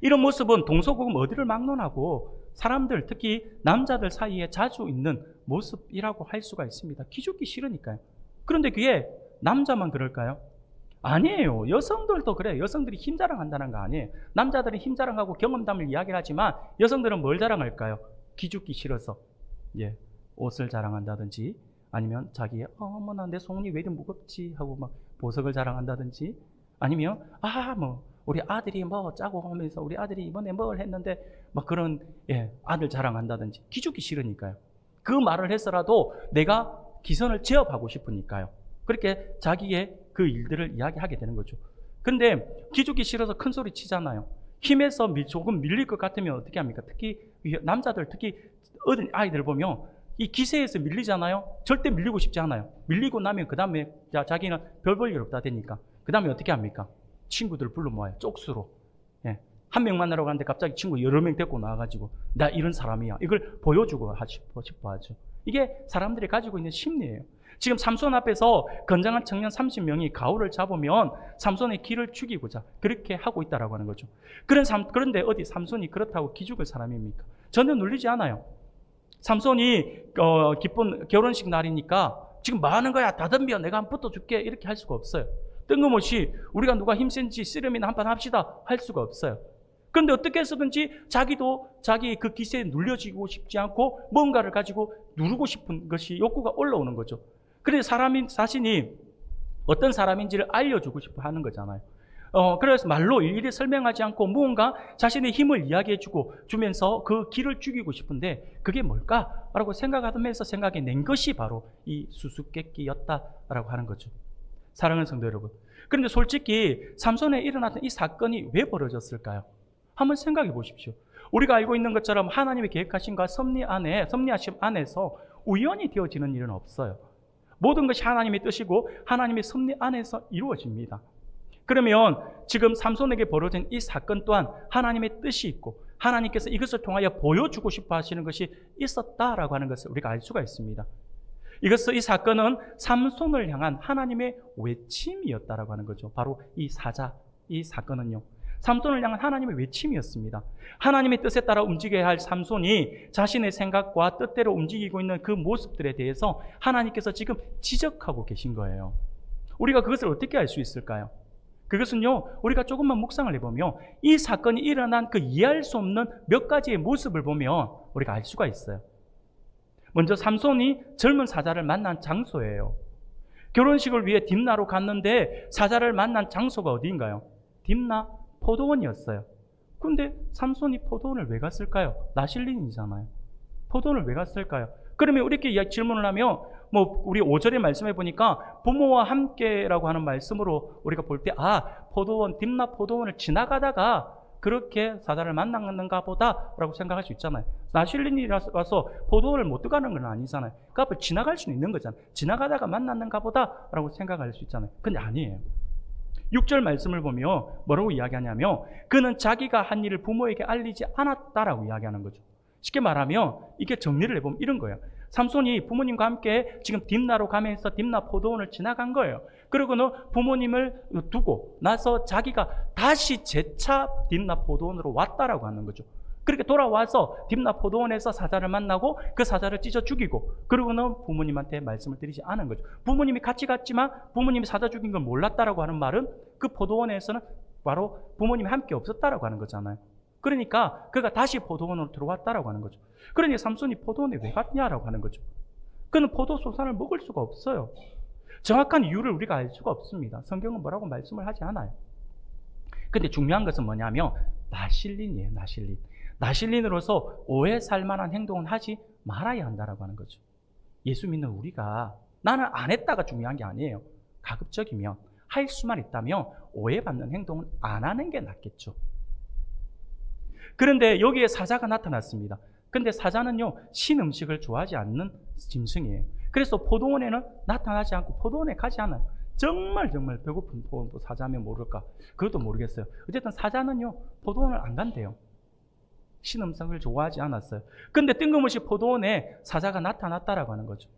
A: 이런 모습은 동서고금 어디를 막론하고 사람들, 특히 남자들 사이에 자주 있는 모습이라고 할 수가 있습니다. 기죽기 싫으니까요. 그런데 그게 남자만 그럴까요? 아니에요. 여성들도 그래요. 여성들이 힘 자랑한다는 거 아니에요. 남자들은 힘 자랑하고 경험담을 이야기를 하지만 여성들은 뭘 자랑할까요? 기죽기 싫어서 옷을 자랑한다든지, 아니면 자기의 어머나 내 속이 왜 이리 무겁지 하고 막 보석을 자랑한다든지, 아니면 우리 아들이 뭐 짜고 하면서 우리 아들이 이번에 뭘 했는데 막 그런 아들 자랑한다든지 기죽기 싫으니까요. 그 말을 해서라도 내가 기선을 제압하고 싶으니까요. 그렇게 자기의 그 일들을 이야기하게 되는 거죠. 근데 기죽기 싫어서 큰 소리 치잖아요. 힘에서 조금 밀릴 것 같으면 어떻게 합니까? 특히 남자들, 특히 어린 아이들 보면 이 기세에서 밀리잖아요. 절대 밀리고 싶지 않아요. 밀리고 나면 그 다음에 자기는 별 볼 일 없다 되니까 그 다음에 어떻게 합니까? 친구들 불러 모아요. 쪽수로. 한 명 만나러 가는데 갑자기 친구 여러 명 데리고 나와가지고 나 이런 사람이야. 이걸 보여주고 싶어 하죠. 이게 사람들이 가지고 있는 심리예요. 지금 삼손 앞에서 건장한 청년 30명이 가오를 잡으면 삼손의 기를 죽이고자 그렇게 하고 있다라고 하는 거죠. 그런데 어디 삼손이 그렇다고 기죽을 사람입니까? 전혀 눌리지 않아요. 삼손이 기쁜 결혼식 날이니까 지금 뭐 하는 거야? 다 덤벼. 내가 한번 붙어줄게. 이렇게 할 수가 없어요. 뜬금없이 우리가 누가 힘센지 씨름이나 한판 합시다 할 수가 없어요. 그런데 어떻게 해서든지 자기도 자기 그 기세에 눌려지고 싶지 않고 뭔가를 가지고 누르고 싶은 것이 욕구가 올라오는 거죠. 그런데 사람인 자신이 어떤 사람인지를 알려주고 싶어 하는 거잖아요. 그래서 말로 일일이 설명하지 않고 무언가 자신의 힘을 이야기해주고 주면서 그 기를 죽이고 싶은데 그게 뭘까라고 생각하면서 생각해낸 것이 바로 이 수수께끼였다라고 하는 거죠. 사랑하는 성도 여러분. 그런데 솔직히 삼손에 일어났던 이 사건이 왜 벌어졌을까요? 한번 생각해 보십시오. 우리가 알고 있는 것처럼 하나님의 계획하심과 섭리하심 안에서 우연히 되어지는 일은 없어요. 모든 것이 하나님의 뜻이고 하나님의 섭리 안에서 이루어집니다. 그러면 지금 삼손에게 벌어진 이 사건 또한 하나님의 뜻이 있고 하나님께서 이것을 통하여 보여주고 싶어 하시는 것이 있었다라고 하는 것을 우리가 알 수가 있습니다. 이 사건은 삼손을 향한 하나님의 외침이었다라고 하는 거죠. 바로 이 사건은요. 삼손을 향한 하나님의 외침이었습니다. 하나님의 뜻에 따라 움직여야 할 삼손이 자신의 생각과 뜻대로 움직이고 있는 그 모습들에 대해서 하나님께서 지금 지적하고 계신 거예요. 우리가 그것을 어떻게 알 수 있을까요? 그것은요, 우리가 조금만 묵상을 해보면 이 사건이 일어난 그 이해할 수 없는 몇 가지의 모습을 보면 우리가 알 수가 있어요. 먼저 삼손이 젊은 사자를 만난 장소예요. 결혼식을 위해 딥나로 갔는데 사자를 만난 장소가 어디인가요? 딥나 포도원이었어요. 그런데 삼손이 포도원을 왜 갔을까요? 나실린이잖아요. 포도원을 왜 갔을까요? 그러면 이렇게 질문을 하면 우리 5절에 말씀해 보니까 부모와 함께라고 하는 말씀으로 우리가 볼 때 딥나 포도원을 지나가다가 그렇게 사자를 만났는가 보다라고 생각할 수 있잖아요. 나실린이라서 포도원을 못 들어가는 건 아니잖아요. 그 앞을 지나갈 수는 있는 거잖아요. 지나가다가 만났는가 보다라고 생각할 수 있잖아요. 근데 아니에요. 6절 말씀을 보면 뭐라고 이야기하냐면 그는 자기가 한 일을 부모에게 알리지 않았다라고 이야기하는 거죠. 쉽게 말하면 이게 정리를 해보면 이런 거예요. 삼손이 부모님과 함께 지금 딥나로 가면서 딥나 포도원을 지나간 거예요. 그리고는 부모님을 두고 나서 자기가 다시 재차 딥나 포도원으로 왔다라고 하는 거죠. 그렇게 돌아와서 딥나 포도원에서 사자를 만나고 그 사자를 찢어 죽이고 그리고는 부모님한테 말씀을 드리지 않은 거죠. 부모님이 같이 갔지만 부모님이 사자 죽인 걸 몰랐다라고 하는 말은 그 포도원에서는 바로 부모님이 함께 없었다라고 하는 거잖아요. 그러니까 그가 다시 포도원으로 들어왔다라고 하는 거죠. 그러니 삼손이 포도원에 왜 갔냐라고 하는 거죠. 그는 포도소산을 먹을 수가 없어요. 정확한 이유를 우리가 알 수가 없습니다. 성경은 뭐라고 말씀을 하지 않아요. 근데 중요한 것은 뭐냐면 나실린이에요. 나실린으로서 오해 살 만한 행동은 하지 말아야 한다라고 하는 거죠. 예수 믿는 우리가 나는 안 했다가 중요한 게 아니에요. 가급적이면 할 수만 있다면 오해받는 행동은 안 하는 게 낫겠죠. 그런데 여기에 사자가 나타났습니다. 근데 사자는요, 신음식을 좋아하지 않는 짐승이에요. 그래서 포도원에는 나타나지 않고 포도원에 가지 않아요. 정말 배고픈 사자면 모를까? 그것도 모르겠어요. 어쨌든 사자는요, 포도원을 안 간대요. 신음성을 좋아하지 않았어요. 근데 뜬금없이 포도원에 사자가 나타났다라고 하는 거죠.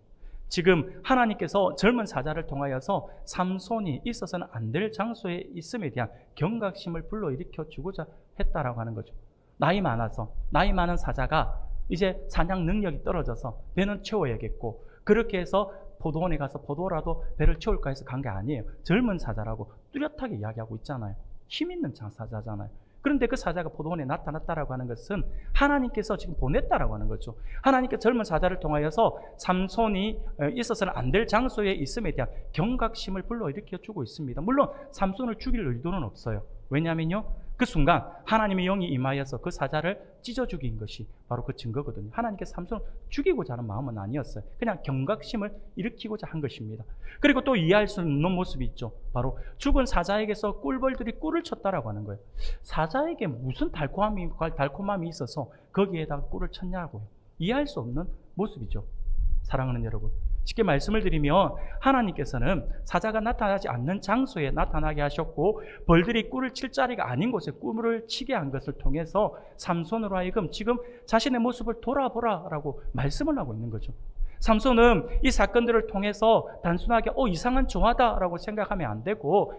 A: 지금 하나님께서 젊은 사자를 통하여서 삼손이 있어서는 안 될 장소에 있음에 대한 경각심을 불러일으켜 주고자 했다라고 하는 거죠. 나이 많은 사자가 이제 사냥 능력이 떨어져서 배는 채워야겠고 그렇게 해서 포도원에 가서 포도라도 배를 채울까 해서 간 게 아니에요. 젊은 사자라고 뚜렷하게 이야기하고 있잖아요. 힘 있는 사자잖아요. 그런데 그 사자가 포도원에 나타났다라고 하는 것은 하나님께서 지금 보냈다라고 하는 거죠. 하나님께 젊은 사자를 통하여서 삼손이 있어서는 안 될 장소에 있음에 대한 경각심을 불러일으켜 주고 있습니다. 물론 삼손을 죽일 의도는 없어요. 왜냐하면요, 그 순간 하나님의 영이 임하여서 그 사자를 찢어 죽인 것이 바로 그 증거거든요. 하나님께서 삼손을 죽이고자 하는 마음은 아니었어요. 그냥 경각심을 일으키고자 한 것입니다. 그리고 또 이해할 수 없는 모습이 있죠. 바로 죽은 사자에게서 꿀벌들이 꿀을 쳤다라고 하는 거예요. 사자에게 무슨 달콤함이 있어서 거기에다가 꿀을 쳤냐고요. 이해할 수 없는 모습이죠. 사랑하는 여러분, 쉽게 말씀을 드리면 하나님께서는 사자가 나타나지 않는 장소에 나타나게 하셨고, 벌들이 꿀을 칠 자리가 아닌 곳에 꿀을 치게 한 것을 통해서 삼손으로 하여금 지금 자신의 모습을 돌아보라라고 말씀을 하고 있는 거죠. 삼손은 이 사건들을 통해서 단순하게 이상한 조화다라고 생각하면 안 되고,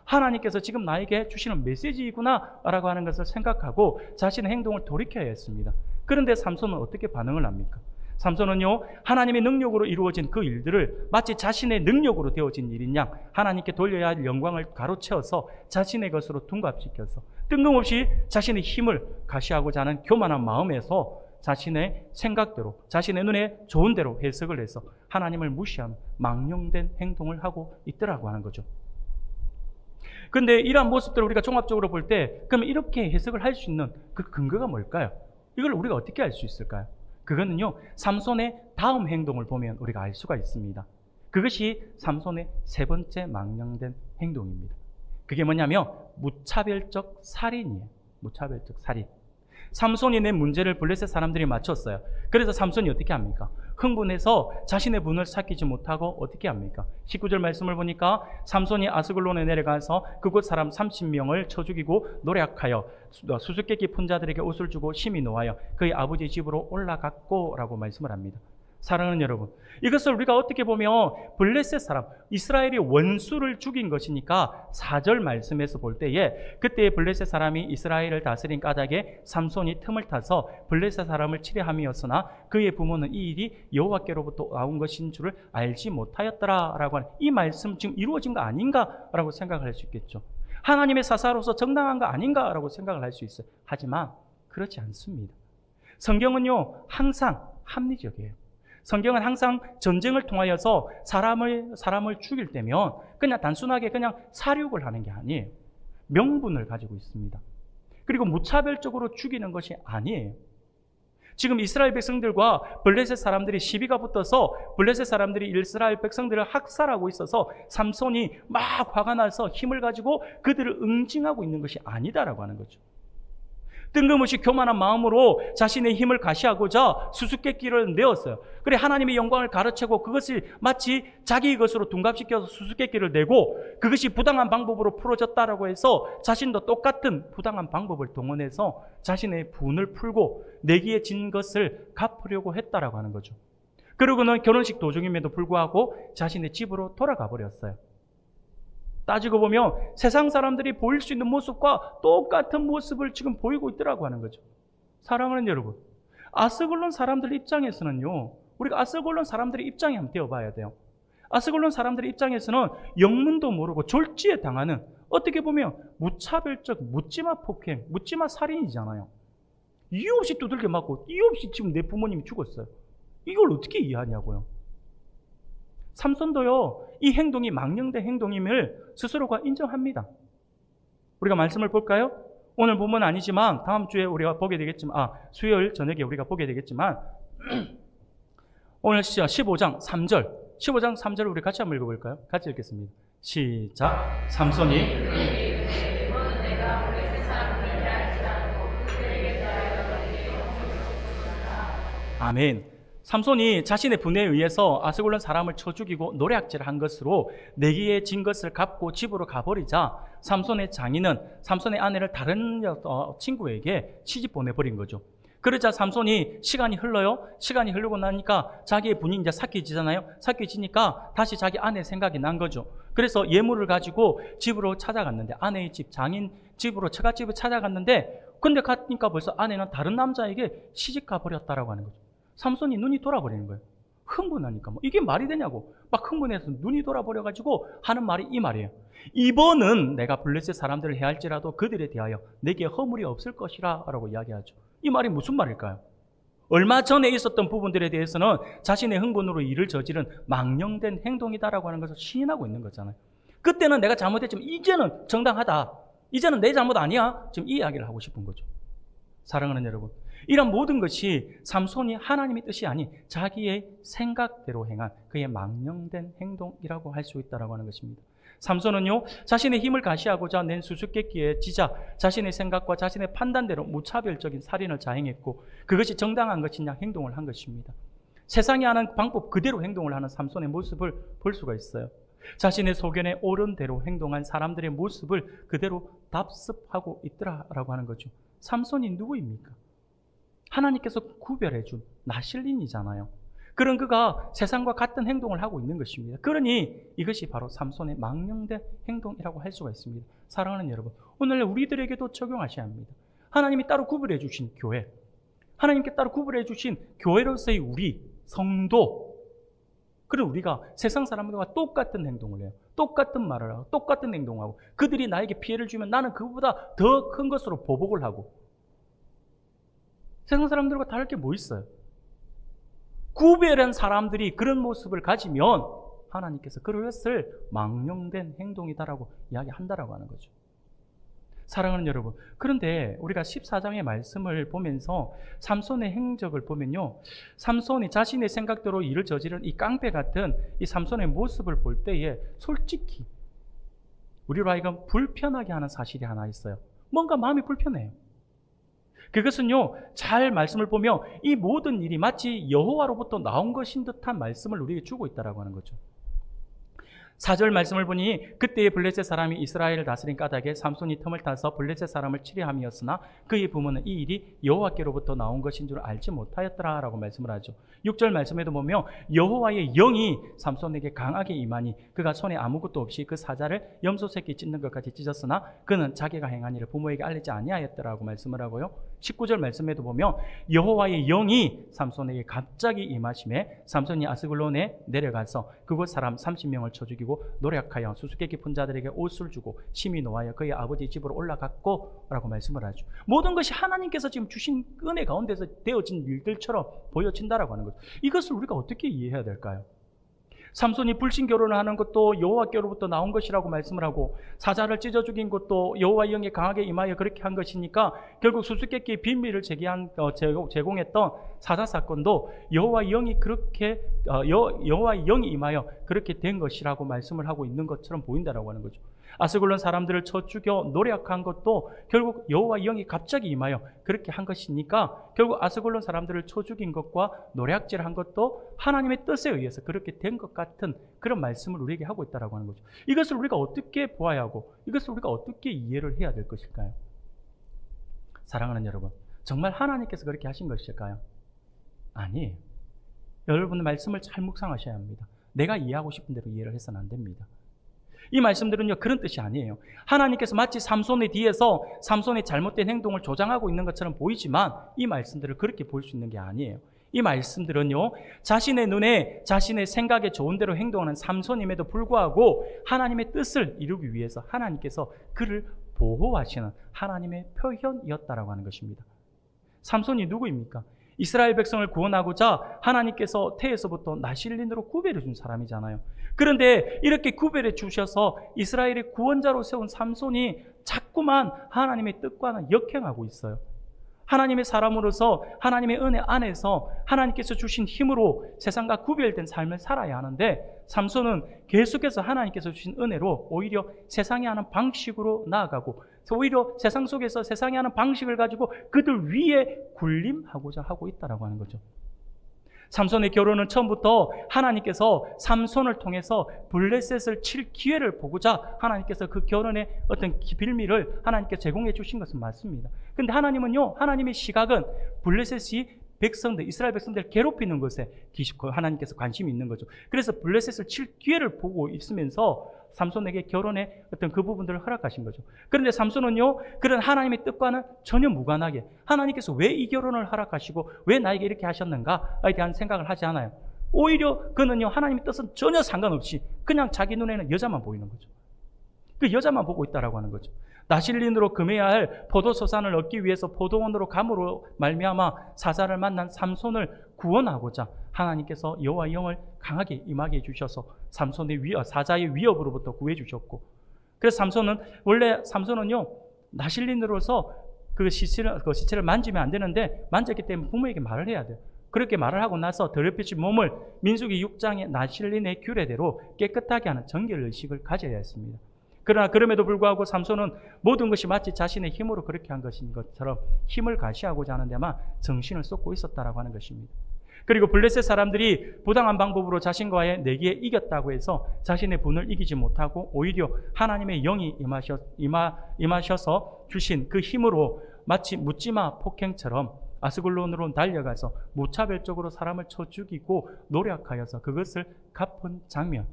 A: 하나님께서 지금 나에게 주시는 메시지이구나 라고 하는 것을 생각하고 자신의 행동을 돌이켜야 했습니다. 그런데 삼손은 어떻게 반응을 합니까? 삼손은요, 하나님의 능력으로 이루어진 그 일들을 마치 자신의 능력으로 되어진 일인 양 하나님께 돌려야 할 영광을 가로채어서 자신의 것으로 둔갑시켜서 뜬금없이 자신의 힘을 가시하고자 하는 교만한 마음에서 자신의 생각대로, 자신의 눈에 좋은 대로 해석을 해서 하나님을 무시하는 망령된 행동을 하고 있더라고 하는 거죠. 그런데 이러한 모습들을 우리가 종합적으로 볼 때, 그럼 이렇게 해석을 할 수 있는 그 근거가 뭘까요? 이걸 우리가 어떻게 알 수 있을까요? 그거는요, 삼손의 다음 행동을 보면 우리가 알 수가 있습니다. 그것이 삼손의 세 번째 망령된 행동입니다. 그게 뭐냐면 무차별적 살인이에요. 무차별적 살인. 삼손이 낸 문제를 블레셋 사람들이 맞췄어요. 그래서 삼손이 어떻게 합니까? 흥분해서 자신의 분을 삭히지 못하고 어떻게 합니까? 19절 말씀을 보니까 삼손이 아스글론에 내려가서 그곳 사람 30명을 쳐 죽이고 노략하여 수수께끼 푼 자들에게 옷을 주고 심히 노하여 그의 아버지 집으로 올라갔고 라고 말씀을 합니다. 사랑하는 여러분, 이것을 우리가 어떻게 보면 블레셋 사람, 이스라엘이 원수를 죽인 것이니까 4절 말씀에서 볼 때에 그때 블레셋 사람이 이스라엘을 다스린 까닭에 삼손이 틈을 타서 블레셋 사람을 치려함이었으나 그의 부모는 이 일이 여호와께로부터 나온 것인 줄을 알지 못하였더라라고 하는 이 말씀 지금 이루어진 거 아닌가라고 생각할 수 있겠죠. 하나님의 사사로서 정당한 거 아닌가라고 생각을 할 수 있어요. 하지만 그렇지 않습니다. 성경은요, 항상 합리적이에요. 성경은 항상 전쟁을 통하여서 사람을 죽일 때면 그냥 단순하게 그냥 살육을 하는 게 아니에요. 명분을 가지고 있습니다. 그리고 무차별적으로 죽이는 것이 아니에요. 지금 이스라엘 백성들과 블레셋 사람들이 시비가 붙어서 블레셋 사람들이 이스라엘 백성들을 학살하고 있어서 삼손이 막 화가 나서 힘을 가지고 그들을 응징하고 있는 것이 아니다라고 하는 거죠. 뜬금없이 교만한 마음으로 자신의 힘을 가시하고자 수수께끼를 내었어요. 그래 하나님의 영광을 가로채고 그것을 마치 자기 것으로 둔갑시켜서 수수께끼를 내고 그것이 부당한 방법으로 풀어졌다라고 해서 자신도 똑같은 부당한 방법을 동원해서 자신의 분을 풀고 내기에 진 것을 갚으려고 했다라고 하는 거죠. 그러고는 결혼식 도중임에도 불구하고 자신의 집으로 돌아가 버렸어요. 따지고 보면 세상 사람들이 보일 수 있는 모습과 똑같은 모습을 지금 보이고 있더라고 하는 거죠. 사랑하는 여러분, 아스글론 사람들 입장에서는요, 우리가 아스글론 사람들의 입장에 한번 되어봐야 돼요. 아스글론 사람들의 입장에서는 영문도 모르고 졸지에 당하는, 어떻게 보면 무차별적 묻지마 폭행, 묻지마 살인이잖아요. 이유 없이 두들겨 맞고 이유 없이 지금 내 부모님이 죽었어요. 이걸 어떻게 이해하냐고요. 삼손도요, 이 행동이 망령된 행동임을 스스로가 인정합니다. 우리가 말씀을 볼까요? 오늘 본문 아니지만 다음 주에 우리가 보게 되겠지만, 수요일 저녁에 우리가 보게 되겠지만 오늘 15장 3절 우리 같이 한번 읽어볼까요? 같이 읽겠습니다. 시작. 삼손이 아멘. 삼손이 자신의 분에 의해서 아스글론 사람을 쳐 죽이고 노략질을 한 것으로 내기에 진 것을 갚고 집으로 가버리자 삼손의 장인은 삼손의 아내를 다른 친구에게 시집 보내버린 거죠. 그러자 삼손이 시간이 흘러요. 시간이 흐르고 나니까 자기의 분이 이제 삭혀지잖아요. 삭혀지니까 다시 자기 아내 생각이 난 거죠. 그래서 예물을 가지고 집으로 찾아갔는데, 아내의 집, 장인 집으로 처갓집을 찾아갔는데, 근데 가니까 벌써 아내는 다른 남자에게 시집 가버렸다라고 하는 거죠. 삼손이 눈이 돌아버리는 거예요. 흥분하니까 뭐 이게 말이 되냐고 막 흥분해서 눈이 돌아버려가지고 하는 말이 이 말이에요. 이번은 내가 블레셋 사람들을 해할지라도 그들에 대하여 내게 허물이 없을 것이라 라고 이야기하죠. 이 말이 무슨 말일까요? 얼마 전에 있었던 부분들에 대해서는 자신의 흥분으로 일을 저지른 망령된 행동이다라고 하는 것을 시인하고 있는 거잖아요. 그때는 내가 잘못했지만 이제는 정당하다. 이제는 내 잘못 아니야. 지금 이 이야기를 하고 싶은 거죠. 사랑하는 여러분, 이런 모든 것이 삼손이 하나님의 뜻이 아닌 자기의 생각대로 행한 그의 망령된 행동이라고 할 수 있다고 하는 것입니다. 삼손은요, 자신의 힘을 가시하고자 낸 수수께끼에 지자 자신의 생각과 자신의 판단대로 무차별적인 살인을 자행했고 그것이 정당한 것이냐 행동을 한 것입니다. 세상이 하는 방법 그대로 행동을 하는 삼손의 모습을 볼 수가 있어요. 자신의 소견에 옳은 대로 행동한 사람들의 모습을 그대로 답습하고 있더라라고 하는 거죠. 삼손이 누구입니까? 하나님께서 구별해준 나실린이잖아요. 그런 그가 세상과 같은 행동을 하고 있는 것입니다. 그러니 이것이 바로 삼손의 망령된 행동이라고 할 수가 있습니다. 사랑하는 여러분, 오늘 우리들에게도 적용하셔야 합니다. 하나님이 따로 구별해 주신 교회, 하나님께 따로 구별해 주신 교회로서의 우리 성도, 그리고 우리가 세상 사람들과 똑같은 행동을 해요. 똑같은 말을 하고 똑같은 행동을 하고 그들이 나에게 피해를 주면 나는 그보다 더 큰 것으로 보복을 하고 세상 사람들과 다를 게 뭐 있어요? 구별한 사람들이 그런 모습을 가지면 하나님께서 그것을 망령된 행동이다라고 이야기한다라고 하는 거죠. 사랑하는 여러분, 그런데 우리가 14장의 말씀을 보면서 삼손의 행적을 보면요, 삼손이 자신의 생각대로 일을 저지른 이 깡패 같은 이 삼손의 모습을 볼 때에 솔직히 우리로 하여금 불편하게 하는 사실이 하나 있어요. 뭔가 마음이 불편해요. 그것은요, 잘 말씀을 보면 이 모든 일이 마치 여호와로부터 나온 것인 듯한 말씀을 우리에게 주고 있다라고 하는 거죠. 4절 말씀을 보니 그때의 블레셋 사람이 이스라엘을 다스린 까닭에 삼손이 틈을 타서 블레셋 사람을 치려함이었으나 그의 부모는 이 일이 여호와께로부터 나온 것인 줄 알지 못하였더라 라고 말씀을 하죠. 6절 말씀에도 보면 여호와의 영이 삼손에게 강하게 임하니 그가 손에 아무것도 없이 그 사자를 염소 새끼 찢는 것까지 찢었으나 그는 자기가 행한 일을 부모에게 알리지 아니하였더라고 말씀을 하고요. 19절 말씀에도 보면 여호와의 영이 삼손에게 갑자기 임하심에 삼손이 아스글론에 내려가서 그곳 사람 30명을 쳐 죽이고 노력하여 수수께끼 푼 자들에게 옷을 주고 심히 노하여 그의 아버지 집으로 올라갔고 라고 말씀을 하죠. 모든 것이 하나님께서 지금 주신 은혜 가운데서 되어진 일들처럼 보여진다라고 하는 것. 이것을 우리가 어떻게 이해해야 될까요? 삼손이 불신 결혼을 하는 것도 여호와께로부터 나온 것이라고 말씀을 하고 사자를 찢어 죽인 것도 여호와의 영이 강하게 임하여 그렇게 한 것이니까 결국 수수께끼의 비밀을 제공했던 사자 사건도 여호와의 영이 그렇게 여호와의 영이 임하여 그렇게 된 것이라고 말씀을 하고 있는 것처럼 보인다라고 하는 거죠. 아스글론 사람들을 쳐 죽여 노략한 것도 결국 여호와의 영이 갑자기 임하여 그렇게 한 것이니까 결국 아스글론 사람들을 쳐 죽인 것과 노략질한 것도 하나님의 뜻에 의해서 그렇게 된 것 같은 그런 말씀을 우리에게 하고 있다라고 하는 거죠. 이것을 우리가 어떻게 보아야 하고 이것을 우리가 어떻게 이해를 해야 될 것일까요? 사랑하는 여러분, 정말 하나님께서 그렇게 하신 것일까요? 아니에요. 여러분의 말씀을 잘 묵상하셔야 합니다. 내가 이해하고 싶은 대로 이해를 해서는 안 됩니다. 이 말씀들은요, 그런 뜻이 아니에요. 하나님께서 마치 삼손의 뒤에서 삼손의 잘못된 행동을 조장하고 있는 것처럼 보이지만 이 말씀들을 그렇게 볼 수 있는 게 아니에요. 이 말씀들은요, 자신의 눈에 자신의 생각에 좋은 대로 행동하는 삼손임에도 불구하고 하나님의 뜻을 이루기 위해서 하나님께서 그를 보호하시는 하나님의 표현이었다라고 하는 것입니다. 삼손이 누구입니까? 이스라엘 백성을 구원하고자 하나님께서 태에서부터 나실린으로 구별해 준 사람이잖아요. 그런데 이렇게 구별해 주셔서 이스라엘의 구원자로 세운 삼손이 자꾸만 하나님의 뜻과는 역행하고 있어요. 하나님의 사람으로서 하나님의 은혜 안에서 하나님께서 주신 힘으로 세상과 구별된 삶을 살아야 하는데 삼손은 계속해서 하나님께서 주신 은혜로 오히려 세상이 하는 방식으로 나아가고 오히려 세상 속에서 세상이 하는 방식을 가지고 그들 위에 군림하고자 하고 있다라고 하는 거죠. 삼손의 결혼은 처음부터 하나님께서 삼손을 통해서 블레셋을 칠 기회를 보고자 하나님께서 그 결혼의 어떤 빌미를 하나님께 제공해 주신 것은 맞습니다. 그런데 하나님은요, 하나님의 시각은 블레셋이 백성들, 이스라엘 백성들을 괴롭히는 것에 하나님께서 관심이 있는 거죠. 그래서 블레셋을 칠 기회를 보고 있으면서 삼손에게 결혼의 어떤 그 부분들을 허락하신 거죠. 그런데 삼손은요, 그런 하나님의 뜻과는 전혀 무관하게 하나님께서 왜 이 결혼을 허락하시고 왜 나에게 이렇게 하셨는가에 대한 생각을 하지 않아요. 오히려 그는요, 하나님의 뜻은 전혀 상관없이 그냥 자기 눈에는 여자만 보이는 거죠. 그 여자만 보고 있다라고 하는 거죠. 나실린으로 금해야 할 포도소산을 얻기 위해서 포도원으로 감으로 말미암아 사자를 만난 삼손을 구원하고자 하나님께서 여호와의 영을 강하게 임하게 해주셔서 사자의 위협으로부터 구해 주셨고, 그래서 원래 삼손은요, 나실린으로서 그 시체를 만지면 안 되는데 만졌기 때문에 부모에게 말을 해야 돼요. 그렇게 말을 하고 나서 더럽혀진 몸을 민수기 6장의 나실린의 규례대로 깨끗하게 하는 정결 의식을 가져야 했습니다. 그러나 그럼에도 불구하고 삼손은 모든 것이 마치 자신의 힘으로 그렇게 한 것인 것처럼 힘을 과시하고자 하는 데만 정신을 쏟고 있었다라고 하는 것입니다. 그리고 블레셋 사람들이 부당한 방법으로 자신과의 내기에 이겼다고 해서 자신의 분을 이기지 못하고 오히려 하나님의 영이 임하셔서 주신 그 힘으로 마치 묻지마 폭행처럼 아스글론으로 달려가서 무차별적으로 사람을 쳐 죽이고 노력하여서 그것을 갚은 장면.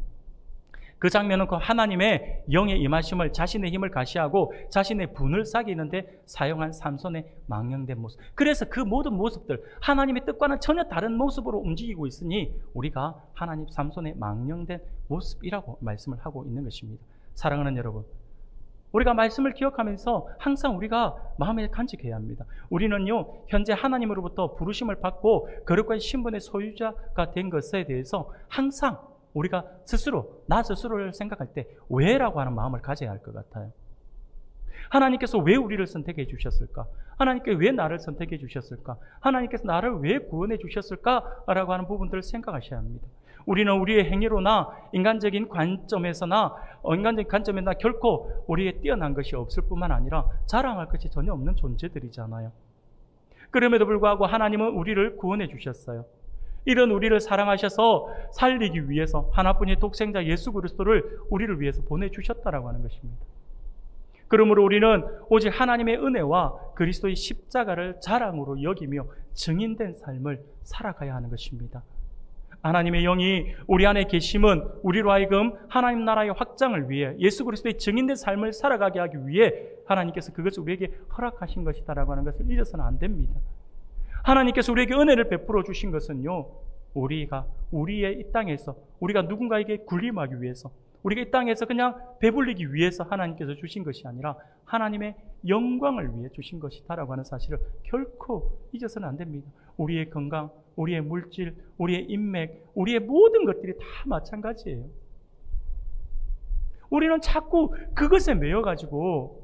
A: 그 장면은 그 하나님의 영의 임하심을, 자신의 힘을 가시하고 자신의 분을 사귀는데 사용한 삼손의 망령된 모습. 그래서 그 모든 모습들, 하나님의 뜻과는 전혀 다른 모습으로 움직이고 있으니 우리가 하나님 삼손의 망령된 모습이라고 말씀을 하고 있는 것입니다. 사랑하는 여러분, 우리가 말씀을 기억하면서 항상 우리가 마음에 간직해야 합니다. 우리는요, 현재 하나님으로부터 부르심을 받고 거룩한 신분의 소유자가 된 것에 대해서 항상 우리가 나 스스로를 생각할 때 왜라고 하는 마음을 가져야 할 것 같아요. 하나님께서 왜 우리를 선택해 주셨을까? 하나님께서 왜 나를 선택해 주셨을까? 하나님께서 나를 왜 구원해 주셨을까? 라고 하는 부분들을 생각하셔야 합니다. 우리는 우리의 행위로나 인간적인 관점에나 결코 우리의 뛰어난 것이 없을 뿐만 아니라 자랑할 것이 전혀 없는 존재들이잖아요. 그럼에도 불구하고 하나님은 우리를 구원해 주셨어요. 이런 우리를 사랑하셔서 살리기 위해서 하나뿐인 독생자 예수 그리스도를 우리를 위해서 보내주셨다라고 하는 것입니다. 그러므로 우리는 오직 하나님의 은혜와 그리스도의 십자가를 자랑으로 여기며 증인된 삶을 살아가야 하는 것입니다. 하나님의 영이 우리 안에 계심은 우리로 하여금 하나님 나라의 확장을 위해 예수 그리스도의 증인된 삶을 살아가게 하기 위해 하나님께서 그것을 우리에게 허락하신 것이다라고 하는 것을 잊어서는 안 됩니다. 하나님께서 우리에게 은혜를 베풀어 주신 것은요, 우리의 이 땅에서 우리가 누군가에게 군림하기 위해서, 우리가 이 땅에서 그냥 배불리기 위해서 하나님께서 주신 것이 아니라 하나님의 영광을 위해 주신 것이다라고 하는 사실을 결코 잊어서는 안 됩니다. 우리의 건강, 우리의 물질, 우리의 인맥, 우리의 모든 것들이 다 마찬가지예요. 우리는 자꾸 그것에 매여가지고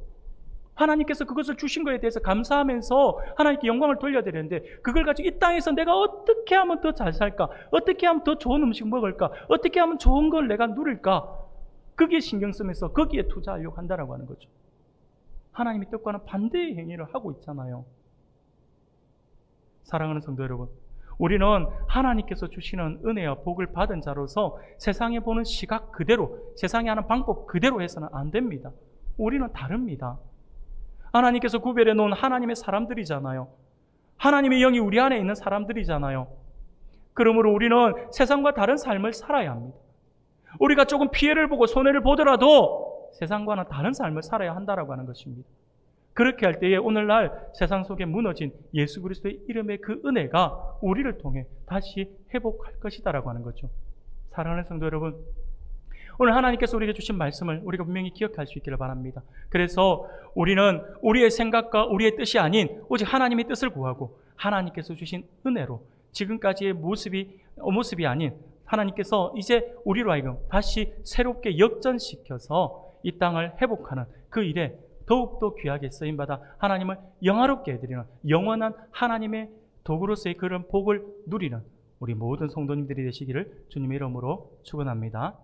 A: 하나님께서 그것을 주신 것에 대해서 감사하면서 하나님께 영광을 돌려드리는데, 그걸 가지고 이 땅에서 내가 어떻게 하면 더 잘 살까? 어떻게 하면 더 좋은 음식 먹을까? 어떻게 하면 좋은 걸 내가 누릴까? 거기에 신경 쓰면서 거기에 투자하려고 한다라고 하는 거죠. 하나님의 뜻과는 반대의 행위를 하고 있잖아요. 사랑하는 성도 여러분, 우리는 하나님께서 주시는 은혜와 복을 받은 자로서 세상에 보는 시각 그대로, 세상에 하는 방법 그대로 해서는 안 됩니다. 우리는 다릅니다. 하나님께서 구별해 놓은 하나님의 사람들이잖아요. 하나님의 영이 우리 안에 있는 사람들이잖아요. 그러므로 우리는 세상과 다른 삶을 살아야 합니다. 우리가 조금 피해를 보고 손해를 보더라도 세상과는 다른 삶을 살아야 한다라고 하는 것입니다. 그렇게 할 때에 오늘날 세상 속에 무너진 예수 그리스도의 이름의 그 은혜가 우리를 통해 다시 회복할 것이다라고 하는 거죠. 사랑하는 성도 여러분, 오늘 하나님께서 우리에게 주신 말씀을 우리가 분명히 기억할 수 있기를 바랍니다. 그래서 우리는 우리의 생각과 우리의 뜻이 아닌 오직 하나님의 뜻을 구하고 하나님께서 주신 은혜로 지금까지의 모습이 아닌 하나님께서 이제 우리로 하여금 다시 새롭게 역전시켜서 이 땅을 회복하는 그 일에 더욱더 귀하게 쓰임받아 하나님을 영화롭게 해드리는 영원한 하나님의 도구로서의 그런 복을 누리는 우리 모든 성도님들이 되시기를 주님의 이름으로 축원합니다.